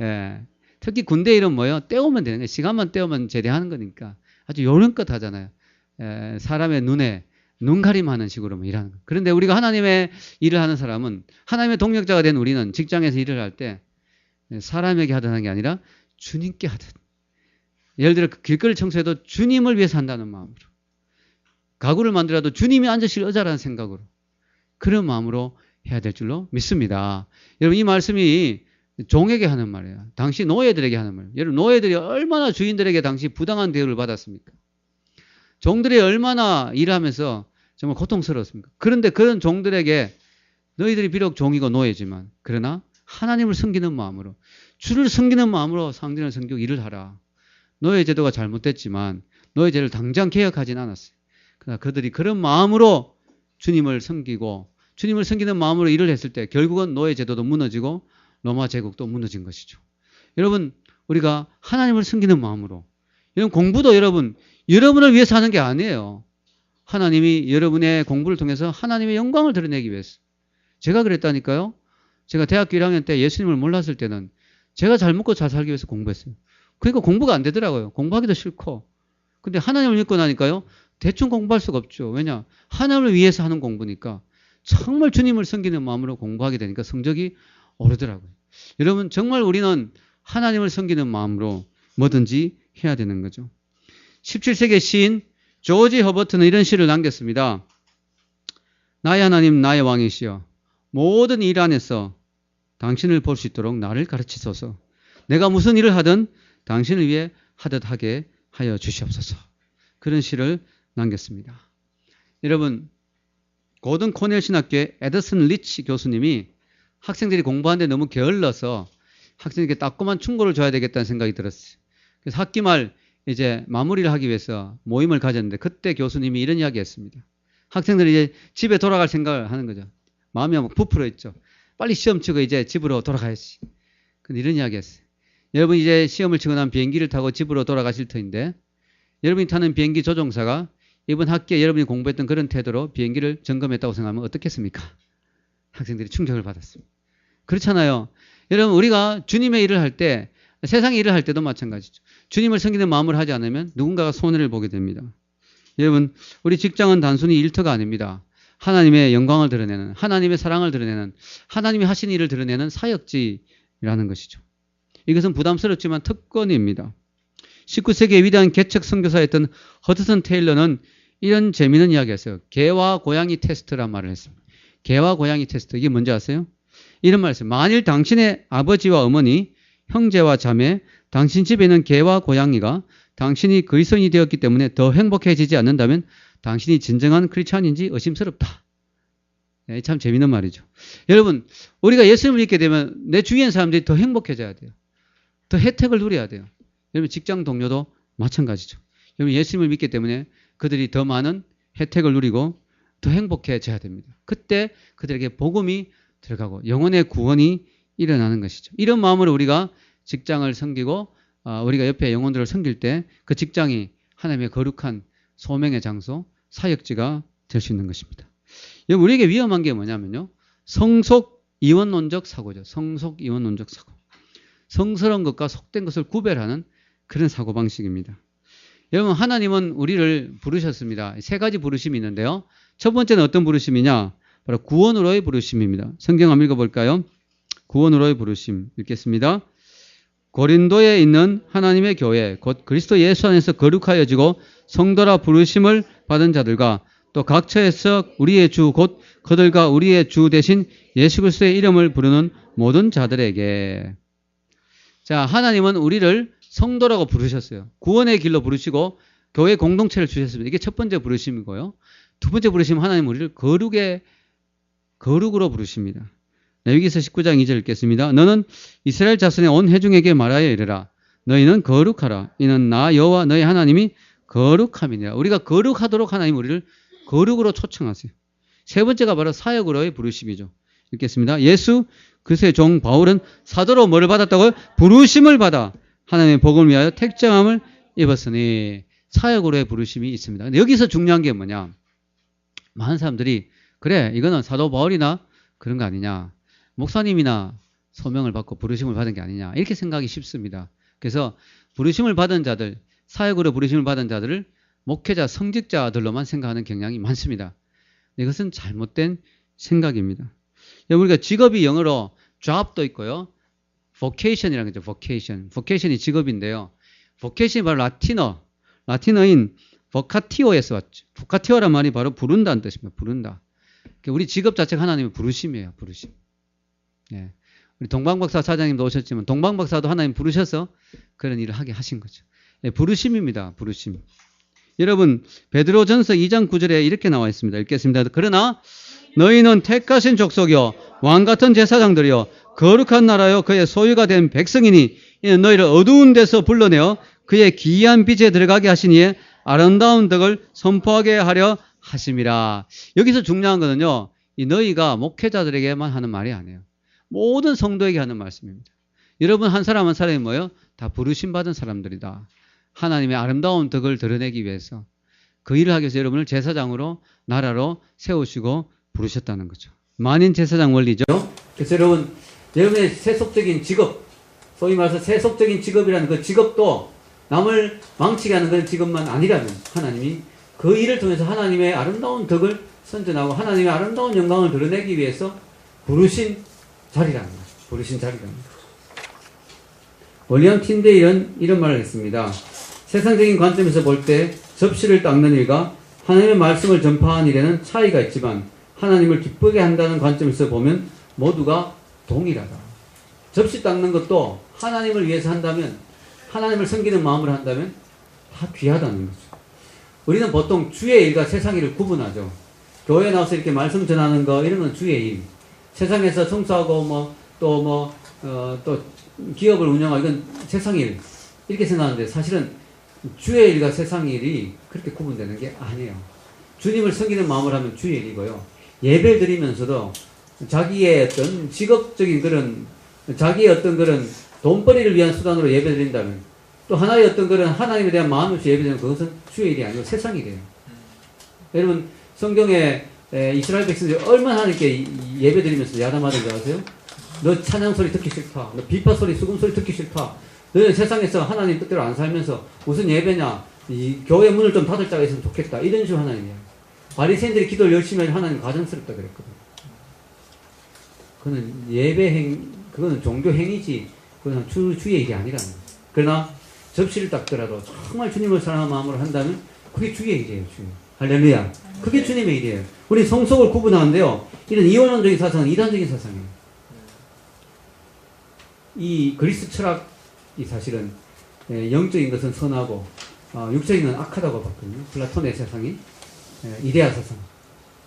예. 특히 군대 일은 뭐예요? 때우면 되는 거예요. 시간만 때우면 제대하는 거니까. 아주 요령껏 하잖아요. 예. 사람의 눈에 눈가림하는 식으로 일하는 거예요. 그런데 우리가 하나님의 일을 하는 사람은 하나님의 동력자가 된 우리는 직장에서 일을 할 때 사람에게 하듯 하는 게 아니라 주님께 하듯. 예를 들어 길거리 청소해도 주님을 위해서 한다는 마음으로. 가구를 만들어도 주님이 앉으실 의자라는 생각으로. 그런 마음으로 해야 될 줄로 믿습니다. 여러분 이 말씀이 종에게 하는 말이에요. 당시 노예들에게 하는 말이에요. 여러분 노예들이 얼마나 주인들에게 당시 부당한 대우를 받았습니까? 종들이 얼마나 일하면서 정말 고통스러웠습니까? 그런데 그런 종들에게 너희들이 비록 종이고 노예지만 그러나 하나님을 섬기는 마음으로 주를 섬기는 마음으로 상전을 섬기고 일을 하라. 노예 제도가 잘못됐지만 노예 제도를 당장 개혁하진 않았어요. 그러나 그들이 그런 마음으로 주님을 섬기고 주님을 섬기는 마음으로 일을 했을 때 결국은 노예 제도도 무너지고 로마 제국도 무너진 것이죠. 여러분 우리가 하나님을 섬기는 마음으로 이런 공부도 여러분을 위해서 하는 게 아니에요. 하나님이 여러분의 공부를 통해서 하나님의 영광을 드러내기 위해서. 제가 그랬다니까요. 제가 대학교 1학년 때 예수님을 몰랐을 때는 제가 잘 먹고 잘 살기 위해서 공부했어요. 그러니까 공부가 안 되더라고요. 공부하기도 싫고. 근데 하나님을 믿고 나니까요. 대충 공부할 수가 없죠. 왜냐? 하나님을 위해서 하는 공부니까 정말 주님을 섬기는 마음으로 공부하게 되니까 성적이 오르더라고요. 여러분 정말 우리는 하나님을 섬기는 마음으로 뭐든지 해야 되는 거죠. 17세기 시인 조지 허버트는 이런 시를 남겼습니다. 나의 하나님 나의 왕이시여 모든 일 안에서 당신을 볼 수 있도록 나를 가르치소서. 내가 무슨 일을 하든 당신을 위해 하듯 하게 하여 주시옵소서. 그런 시를 남겼습니다. 여러분 고든 코넬 신학교의 에더슨 리치 교수님이 학생들이 공부하는데 너무 게을러서 학생에게 따끔한 충고를 줘야 되겠다는 생각이 들었어요. 그래서 학기 말 이제 마무리를 하기 위해서 모임을 가졌는데 그때 교수님이 이런 이야기 했습니다. 학생들이 이제 집에 돌아갈 생각을 하는 거죠. 마음이 막 부풀어 있죠. 빨리 시험 치고 이제 집으로 돌아가야지. 근데 이런 이야기 했어요. 여러분 이제 시험을 치고 난 비행기를 타고 집으로 돌아가실 터인데 여러분이 타는 비행기 조종사가 이번 학기에 여러분이 공부했던 그런 태도로 비행기를 점검했다고 생각하면 어떻겠습니까? 학생들이 충격을 받았습니다. 그렇잖아요. 여러분 우리가 주님의 일을 할 때 세상의 일을 할 때도 마찬가지죠. 주님을 섬기는 마음을 하지 않으면 누군가가 손해를 보게 됩니다. 여러분 우리 직장은 단순히 일터가 아닙니다. 하나님의 영광을 드러내는 하나님의 사랑을 드러내는 하나님이 하신 일을 드러내는 사역지라는 것이죠. 이것은 부담스럽지만 특권입니다. 19세기의 위대한 개척 선교사였던 허드슨 테일러는 이런 재미있는 이야기였어요. 개와 고양이 테스트란 말을 했습니다. 개와 고양이 테스트 이게 뭔지 아세요? 이런 말을 했어요. 만일 당신의 아버지와 어머니, 형제와 자매, 당신 집에 있는 개와 고양이가 당신이 그리스도인이 되었기 때문에 더 행복해지지 않는다면 당신이 진정한 크리스찬인지 의심스럽다. 네, 참 재밌는 말이죠. 여러분, 우리가 예수님을 믿게 되면 내 주위에 있는 사람들이 더 행복해져야 돼요. 더 혜택을 누려야 돼요. 여러분, 직장 동료도 마찬가지죠. 여러분, 예수님을 믿기 때문에 그들이 더 많은 혜택을 누리고 더 행복해져야 됩니다. 그때 그들에게 복음이 들어가고 영혼의 구원이 일어나는 것이죠. 이런 마음으로 우리가 직장을 섬기고 우리가 옆에 영혼들을 섬길 때 그 직장이 하나님의 거룩한 소명의 장소, 사역지가 될 수 있는 것입니다. 여러분, 우리에게 위험한 게 뭐냐면요. 성속 이원론적 사고죠. 성속 이원론적 사고. 성스러운 것과 속된 것을 구별하는 그런 사고방식입니다. 여러분, 하나님은 우리를 부르셨습니다. 세 가지 부르심이 있는데요. 첫 번째는 어떤 부르심이냐? 바로 구원으로의 부르심입니다. 성경 한번 읽어볼까요? 구원으로의 부르심 읽겠습니다. 고린도에 있는 하나님의 교회 곧 그리스도 예수 안에서 거룩하여지고 성도라 부르심을 받은 자들과 또 각처에서 우리의 주 곧 그들과 우리의 주 대신 예수 그리스도의 이름을 부르는 모든 자들에게. 자, 하나님은 우리를 성도라고 부르셨어요. 구원의 길로 부르시고 교회 공동체를 주셨습니다. 이게 첫 번째 부르심이고요. 두 번째 부르심은 하나님은 우리를 거룩으로 부르십니다. 레위기서 19장 2절 읽겠습니다. 너는 이스라엘 자손의 온 회중에게 말하여 이르라. 너희는 거룩하라. 이는 나 여호와 너희 하나님이 거룩함이니라. 우리가 거룩하도록 하나님 우리를 거룩으로 초청하세요. 세 번째가 바로 사역으로의 부르심이죠. 읽겠습니다. 예수 그리스도의 종 바울은 사도로 뭐를 받았다고요? 부르심을 받아 하나님의 복음을 위하여 택정함을 입었으니 사역으로의 부르심이 있습니다. 근데 여기서 중요한 게 뭐냐? 많은 사람들이 그래 이거는 사도 바울이나 그런 거 아니냐, 목사님이나 소명을 받고 부르심을 받은 게 아니냐 이렇게 생각이 쉽습니다. 그래서 부르심을 받은 자들, 사역으로 부르심을 받은 자들을 목회자, 성직자들로만 생각하는 경향이 많습니다. 이것은 잘못된 생각입니다. 우리가 직업이 영어로 job도 있고요. vocation이라는 거죠. vocation이 직업인데요. vocation이 바로 라틴어인 vocatio에서 왔죠. vocatio란 말이 바로 부른다는 뜻입니다. 부른다. 우리 직업 자체가 하나님의 부르심이에요. 부르심. 예. 우리 동방박사 사장님도 오셨지만 동방박사도 하나님 부르셔서 그런 일을 하게 하신 거죠. 예, 부르심입니다. 부르심. 여러분, 베드로전서 2장 9절에 이렇게 나와 있습니다. 읽겠습니다. 그러나 너희는 택하신 족속이요 왕같은 제사장들이요 거룩한 나라요 그의 소유가 된 백성이니 이는 너희를 어두운 데서 불러내어 그의 기이한 빛에 들어가게 하시니에 아름다운 덕을 선포하게 하려 하심이라. 여기서 중요한 거는요, 이 너희가 목회자들에게만 하는 말이 아니에요. 모든 성도에게 하는 말씀입니다. 여러분 한 사람 한 사람이 뭐예요? 다 부르심 받은 사람들이다. 하나님의 아름다운 덕을 드러내기 위해서 그 일을 하기 위해서 여러분을 제사장으로 나라로 세우시고 부르셨다는 거죠. 만인 제사장 원리죠. 그래서 여러분의 세속적인 직업, 소위 말해서 세속적인 직업이라는 그 직업도 남을 망치게 하는 그런 직업만 아니라면 하나님이 그 일을 통해서 하나님의 아름다운 덕을 선전하고 하나님의 아름다운 영광을 드러내기 위해서 부르신 자리라는 거죠. 부르신 자리라는 거죠. 월리엄 틴데일은 이런 말을 했습니다. 세상적인 관점에서 볼 때 접시를 닦는 일과 하나님의 말씀을 전파하는 일에는 차이가 있지만 하나님을 기쁘게 한다는 관점에서 보면 모두가 동일하다. 접시 닦는 것도 하나님을 위해서 한다면, 하나님을 섬기는 마음으로 한다면 다 귀하다는 거죠. 우리는 보통 주의 일과 세상 일을 구분하죠. 교회에 나와서 이렇게 말씀 전하는 거 이런 건 주의 일. 세상에서 청소하고 또 기업을 운영하고 이건 세상 일 이렇게 생각하는데 사실은 주의 일과 세상 일이 그렇게 구분되는 게 아니에요. 주님을 섬기는 마음을 하면 주의 일이고요. 예배 드리면서도 자기의 어떤 직업적인 그런 자기의 어떤 그런 돈벌이를 위한 수단으로 예배 드린다면 또 하나의 어떤 그런 하나님에 대한 마음 없이 예배 드리면 그것은 주의 일이 아니고 세상 일이에요. 여러분 성경에 이스라엘 백성들이 얼마나 하나님께 예배 드리면서 야단맞은 줄 아세요? 너 찬양 소리 듣기 싫다. 너 비파 소리, 수금 소리 듣기 싫다. 너는 세상에서 하나님 뜻대로 안 살면서 무슨 예배냐? 이 교회 문을 좀 닫을 자가 있으면 좋겠다. 이런 식으로 하나님이야. 바리새인들이 기도를 열심히 하면 하나님 가증스럽다 그랬거든. 그거는 그거는 종교 행위지. 그건 주의 일이 아니라는 거예요. 그러나 접시를 닦더라도 정말 주님을 사랑하는 마음으로 한다면 그게 주의 일이에요. 주의. 할렐루야. 그게 주님의 일이에요. 우리 성속을 구분하는데요. 이런 이원론적인 사상은 이단적인 사상이에요. 이 그리스 철학이 사실은 영적인 것은 선하고 육적인 것은 악하다고 봤거든요. 플라톤의 세상이 이데아 세상.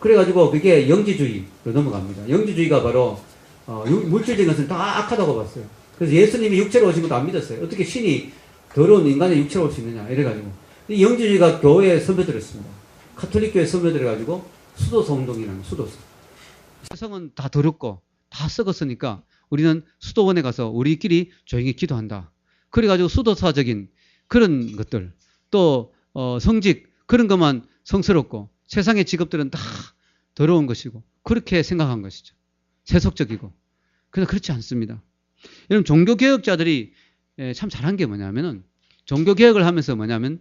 그래가지고 그게 영지주의로 넘어갑니다. 영지주의가 바로 물질적인 것은 다 악하다고 봤어요. 그래서 예수님이 육체로 오신 것도 안 믿었어요. 어떻게 신이 더러운 인간의 육체로 올 수 있느냐 이래가지고 이 영지주의가 교회에 선배들었습니다. 카톨릭 교회에 선배들어가지고 수도사 운동이라는 수도사. 세상은 다 더럽고 다 썩었으니까 우리는 수도원에 가서 우리끼리 조용히 기도한다. 그래가지고 수도사적인 그런 것들 또 성직 그런 것만 성스럽고 세상의 직업들은 다 더러운 것이고 그렇게 생각한 것이죠. 세속적이고. 그래서 그렇지 않습니다. 여러분 종교개혁자들이 참 잘한 게 뭐냐면은 종교개혁을 하면서 뭐냐면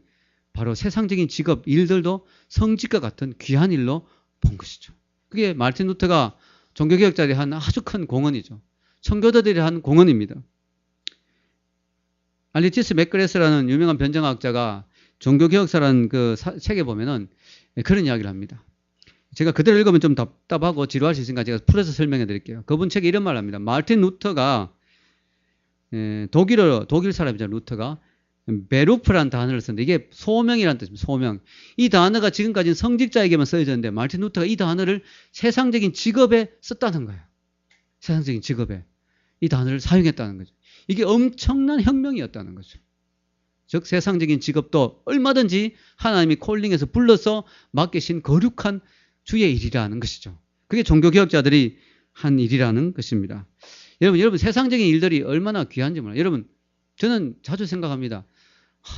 바로 세상적인 직업 일들도 성직과 같은 귀한 일로 본 것이죠. 그게 마르틴 루터가 종교개혁자들이 한 아주 큰 공헌이죠. 청교도들이 한 공헌입니다. 알리티스 맥그레스라는 유명한 변정학자가 종교개혁사라는 그 책에 보면은 그런 이야기를 합니다. 제가 그대로 읽으면 좀 답답하고 지루할 수 있으니까 제가 풀어서 설명해 드릴게요. 그분 책에 이런 말을 합니다. 마르틴 루터가 독일 사람이죠. 루터가 베루프라는 단어를 썼는데 이게 소명이라는 뜻입니다. 소명. 이 단어가 지금까지는 성직자에게만 쓰여졌는데 마르틴 루터가 이 단어를 세상적인 직업에 썼다는 거예요. 세상적인 직업에 이 단어를 사용했다는 거죠. 이게 엄청난 혁명이었다는 거죠. 즉 세상적인 직업도 얼마든지 하나님이 콜링해서 불러서 맡기신 거룩한 주의 일이라는 것이죠. 그게 종교개혁자들이 한 일이라는 것입니다. 여러분 세상적인 일들이 얼마나 귀한지 몰라요. 여러분 저는 자주 생각합니다.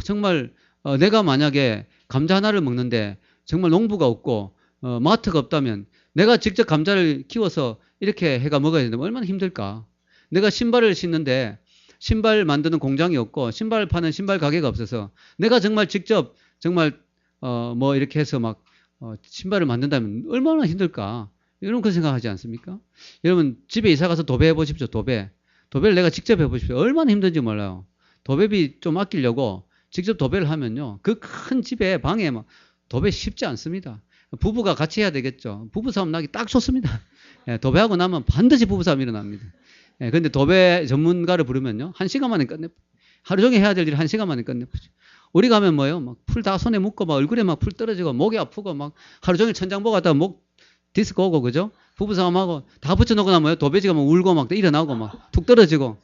정말 내가 만약에 감자 하나를 먹는데 정말 농부가 없고 마트가 없다면 내가 직접 감자를 키워서 이렇게 해가 먹어야 되는데 얼마나 힘들까. 내가 신발을 신는데 신발 만드는 공장이 없고 신발 파는 신발 가게가 없어서 내가 정말 직접 정말 뭐 이렇게 해서 막 신발을 만든다면 얼마나 힘들까. 이런 거 생각하지 않습니까? 여러분 집에 이사 가서 도배 해보십시오. 도배를 내가 직접 해보십시오. 얼마나 힘든지 몰라요. 도배비 좀 아끼려고 직접 도배를 하면요 그 큰 집에 방에 막 도배 쉽지 않습니다. 부부가 같이 해야 되겠죠. 부부싸움 나기 딱 좋습니다. 도배하고 나면 반드시 부부싸움 일어납니다. 근데 도배 전문가를 부르면요 1시간 만에 끝내. 하루 종일 해야 될 일을 1시간 만에 끝내보죠. 우리가 하면 뭐예요? 막 풀 다 손에 묻고 막 얼굴에 막 풀 떨어지고 목이 아프고 막 하루 종일 천장 보고 갔다가 목 디스크 오고 그죠? 부부싸움하고 다 붙여놓고 나면 뭐예요? 도배지가 막 울고 막 일어나고 막 툭 떨어지고.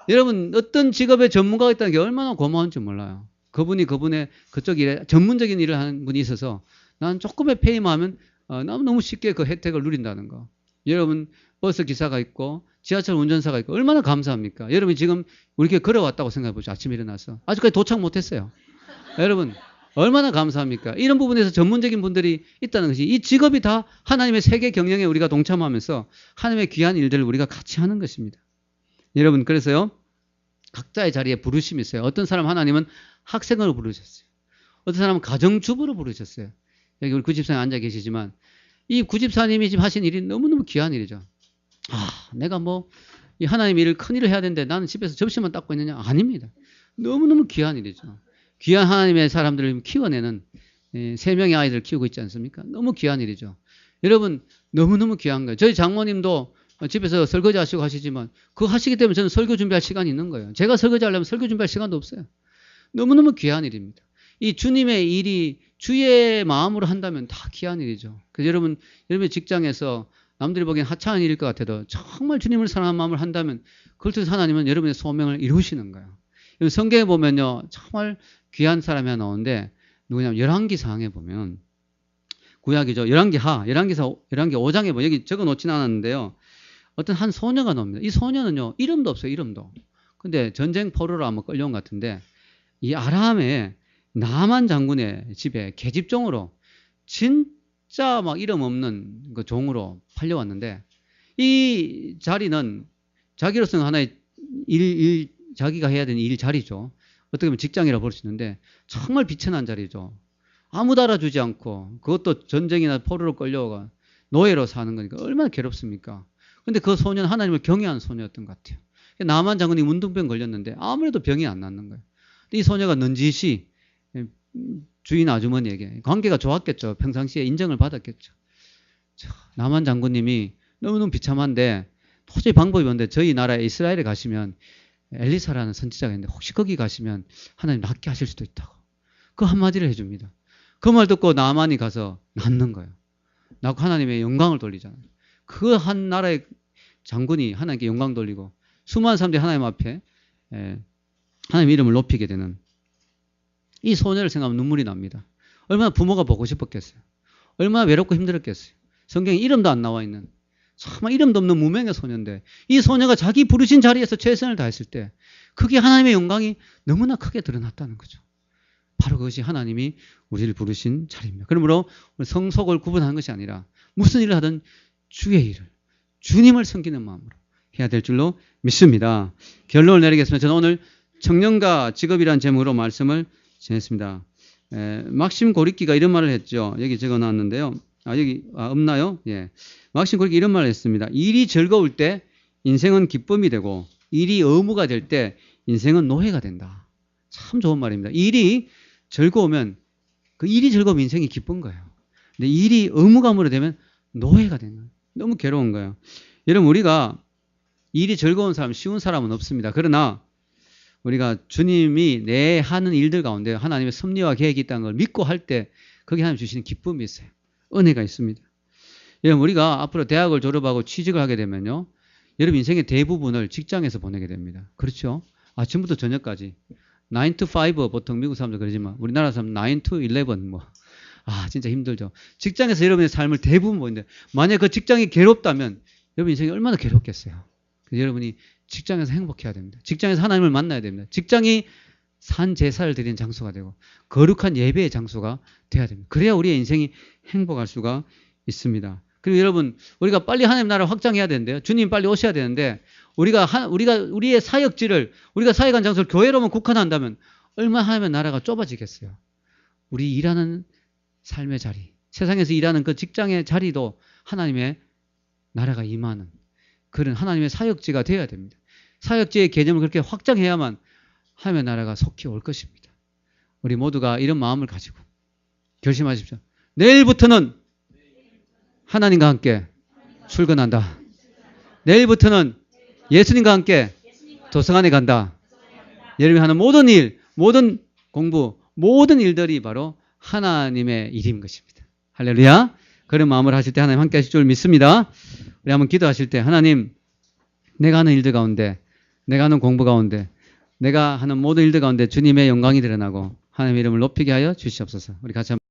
여러분 어떤 직업의 전문가가 있다는 게 얼마나 고마운지 몰라요. 그분이 그분의 그쪽 일에 전문적인 일을 하는 분이 있어서 난 조금의 페이만 하면 너무 쉽게 그 혜택을 누린다는 거. 여러분 버스 기사가 있고 지하철 운전사가 있고 얼마나 감사합니까? 여러분 지금 우리 이렇게 걸어왔다고 생각해 보죠. 아침에 일어나서 아직까지 도착 못했어요. 여러분 얼마나 감사합니까? 이런 부분에서 전문적인 분들이 있다는 것이 이 직업이 다 하나님의 세계 경영에 우리가 동참하면서 하나님의 귀한 일들을 우리가 같이 하는 것입니다. 여러분 그래서요 각자의 자리에 부르심이 있어요. 어떤 사람 하나님은 학생으로 부르셨어요. 어떤 사람은 가정주부로 부르셨어요. 여기 우리 구집사님 앉아 계시지만 이 구집사님이 지금 하신 일이 너무너무 귀한 일이죠. 내가 뭐 이 하나님 일을 큰 일을 해야 되는데 나는 집에서 접시만 닦고 있느냐? 아닙니다. 너무너무 귀한 일이죠. 귀한 하나님의 사람들을 키워내는 3명의 아이들을 키우고 있지 않습니까? 너무 귀한 일이죠. 여러분 너무너무 귀한 거예요. 저희 장모님도 집에서 설거지 하시고 하시지만 그거 하시기 때문에 저는 설교 준비할 시간이 있는 거예요. 제가 설거지 하려면 설교 준비할 시간도 없어요. 너무너무 귀한 일입니다. 이 주님의 일이 주의 마음으로 한다면 다 귀한 일이죠. 그래서 여러분의 직장에서 남들이 보기엔 하찮은 일일 것 같아도 정말 주님을 사랑하는 마음을 한다면 그걸 통해서 하나님은 여러분의 소명을 이루시는 거예요. 성경에 보면요 정말 귀한 사람이 하나 나오는데 누구냐면 열왕기상에 보면 구약이죠. 열왕기 5장에 보면 여기 적어놓지는 않았는데요. 어떤 한 소녀가 나옵니다. 이 소녀는요 이름도 없어요. 이름도. 근데 전쟁 포로로 아마 끌려온 것 같은데 이 아람의 나만 장군의 집에 계집종으로 진짜 막 이름 없는 그 종으로 팔려왔는데 이 자리는 자기로서는 하나의 자기가 해야 되는 일 자리죠. 어떻게 보면 직장이라고 볼 수 있는데 정말 비천한 자리죠. 아무도 알아주지 않고 그것도 전쟁이나 포로로 끌려가 노예로 사는 거니까 얼마나 괴롭습니까? 근데 그 소녀는 하나님을 경외하는 소녀였던 것 같아요. 나만 장군이 문둥병 걸렸는데 아무래도 병이 안 낫는 거예요. 이 소녀가 넌지시 주인 아주머니에게 관계가 좋았겠죠. 평상시에 인정을 받았겠죠. 나만 장군님이 너무너무 비참한데 도저히 방법이 없는데 저희 나라에 이스라엘에 가시면 엘리사라는 선지자가 있는데 혹시 거기 가시면 하나님 낫게 하실 수도 있다고. 그 한마디를 해줍니다. 그 말 듣고 나만이 가서 낫는 거예요. 낫고 하나님의 영광을 돌리잖아요. 그 한 나라의 장군이 하나님께 영광 돌리고 수많은 사람들이 하나님 앞에 하나님 이름을 높이게 되는 이 소녀를 생각하면 눈물이 납니다. 얼마나 부모가 보고 싶었겠어요. 얼마나 외롭고 힘들었겠어요. 성경에 이름도 안 나와 있는 정말 이름도 없는 무명의 소녀인데 이 소녀가 자기 부르신 자리에서 최선을 다했을 때 그게 하나님의 영광이 너무나 크게 드러났다는 거죠. 바로 그것이 하나님이 우리를 부르신 자리입니다. 그러므로 성속을 구분하는 것이 아니라 무슨 일을 하든 주의 일을 주님을 섬기는 마음으로 해야 될 줄로 믿습니다. 결론을 내리겠습니다. 저는 오늘 청년과 직업이라는 제목으로 말씀을 전했습니다. 막심 고리키가 이런 말을 했죠. 여기 적어놨는데요. 여기 없나요? 예. 막심 고리키 이런 말을 했습니다. 일이 즐거울 때 인생은 기쁨이 되고 일이 의무가 될 때 인생은 노예가 된다. 참 좋은 말입니다. 일이 즐거우면 그 일이 즐거우면 인생이 기쁜 거예요. 근데 일이 의무감으로 되면 노예가 되는 거예요. 너무 괴로운 거예요. 여러분 우리가 일이 즐거운 사람, 쉬운 사람은 없습니다. 그러나 우리가 주님이 내 하는 일들 가운데 하나님의 섭리와 계획이 있다는 걸 믿고 할 때 거기 하나님 주시는 기쁨이 있어요. 은혜가 있습니다. 여러분 우리가 앞으로 대학을 졸업하고 취직을 하게 되면요. 여러분 인생의 대부분을 직장에서 보내게 됩니다. 그렇죠? 아침부터 저녁까지 9 to 5 보통 미국 사람들 그러지만 우리나라 사람 9 to 11 진짜 힘들죠. 직장에서 여러분의 삶을 대부분 보는데 만약 그 직장이 괴롭다면 여러분 인생이 얼마나 괴롭겠어요. 그래서 여러분이 직장에서 행복해야 됩니다. 직장에서 하나님을 만나야 됩니다. 직장이 산 제사를 드리는 장소가 되고 거룩한 예배의 장소가 돼야 됩니다. 그래야 우리의 인생이 행복할 수가 있습니다. 그리고 여러분 우리가 빨리 하나님 나라를 확장해야 되는데요. 주님 빨리 오셔야 되는데 우리가 우리의 사역지를 우리가 사역한 장소를 교회로만 국한한다면 얼마나 하나님의 나라가 좁아지겠어요. 우리 일하는 삶의 자리, 세상에서 일하는 그 직장의 자리도 하나님의 나라가 임하는 그런 하나님의 사역지가 되어야 됩니다. 사역지의 개념을 그렇게 확장해야만 하나님의 나라가 속히 올 것입니다. 우리 모두가 이런 마음을 가지고 결심하십시오. 내일부터는 하나님과 함께 출근한다. 내일부터는 예수님과 함께 도서관에 간다. 여러분이 하는 모든 일, 모든 공부, 모든 일들이 바로 하나님의 일인 것입니다. 할렐루야. 그런 마음을 하실 때 하나님 함께 하실 줄 믿습니다. 우리 한번 기도하실 때 하나님 내가 하는 일들 가운데 내가 하는 공부 가운데 내가 하는 모든 일들 가운데 주님의 영광이 드러나고 하나님의 이름을 높이게 하여 주시옵소서. 우리 같이 한번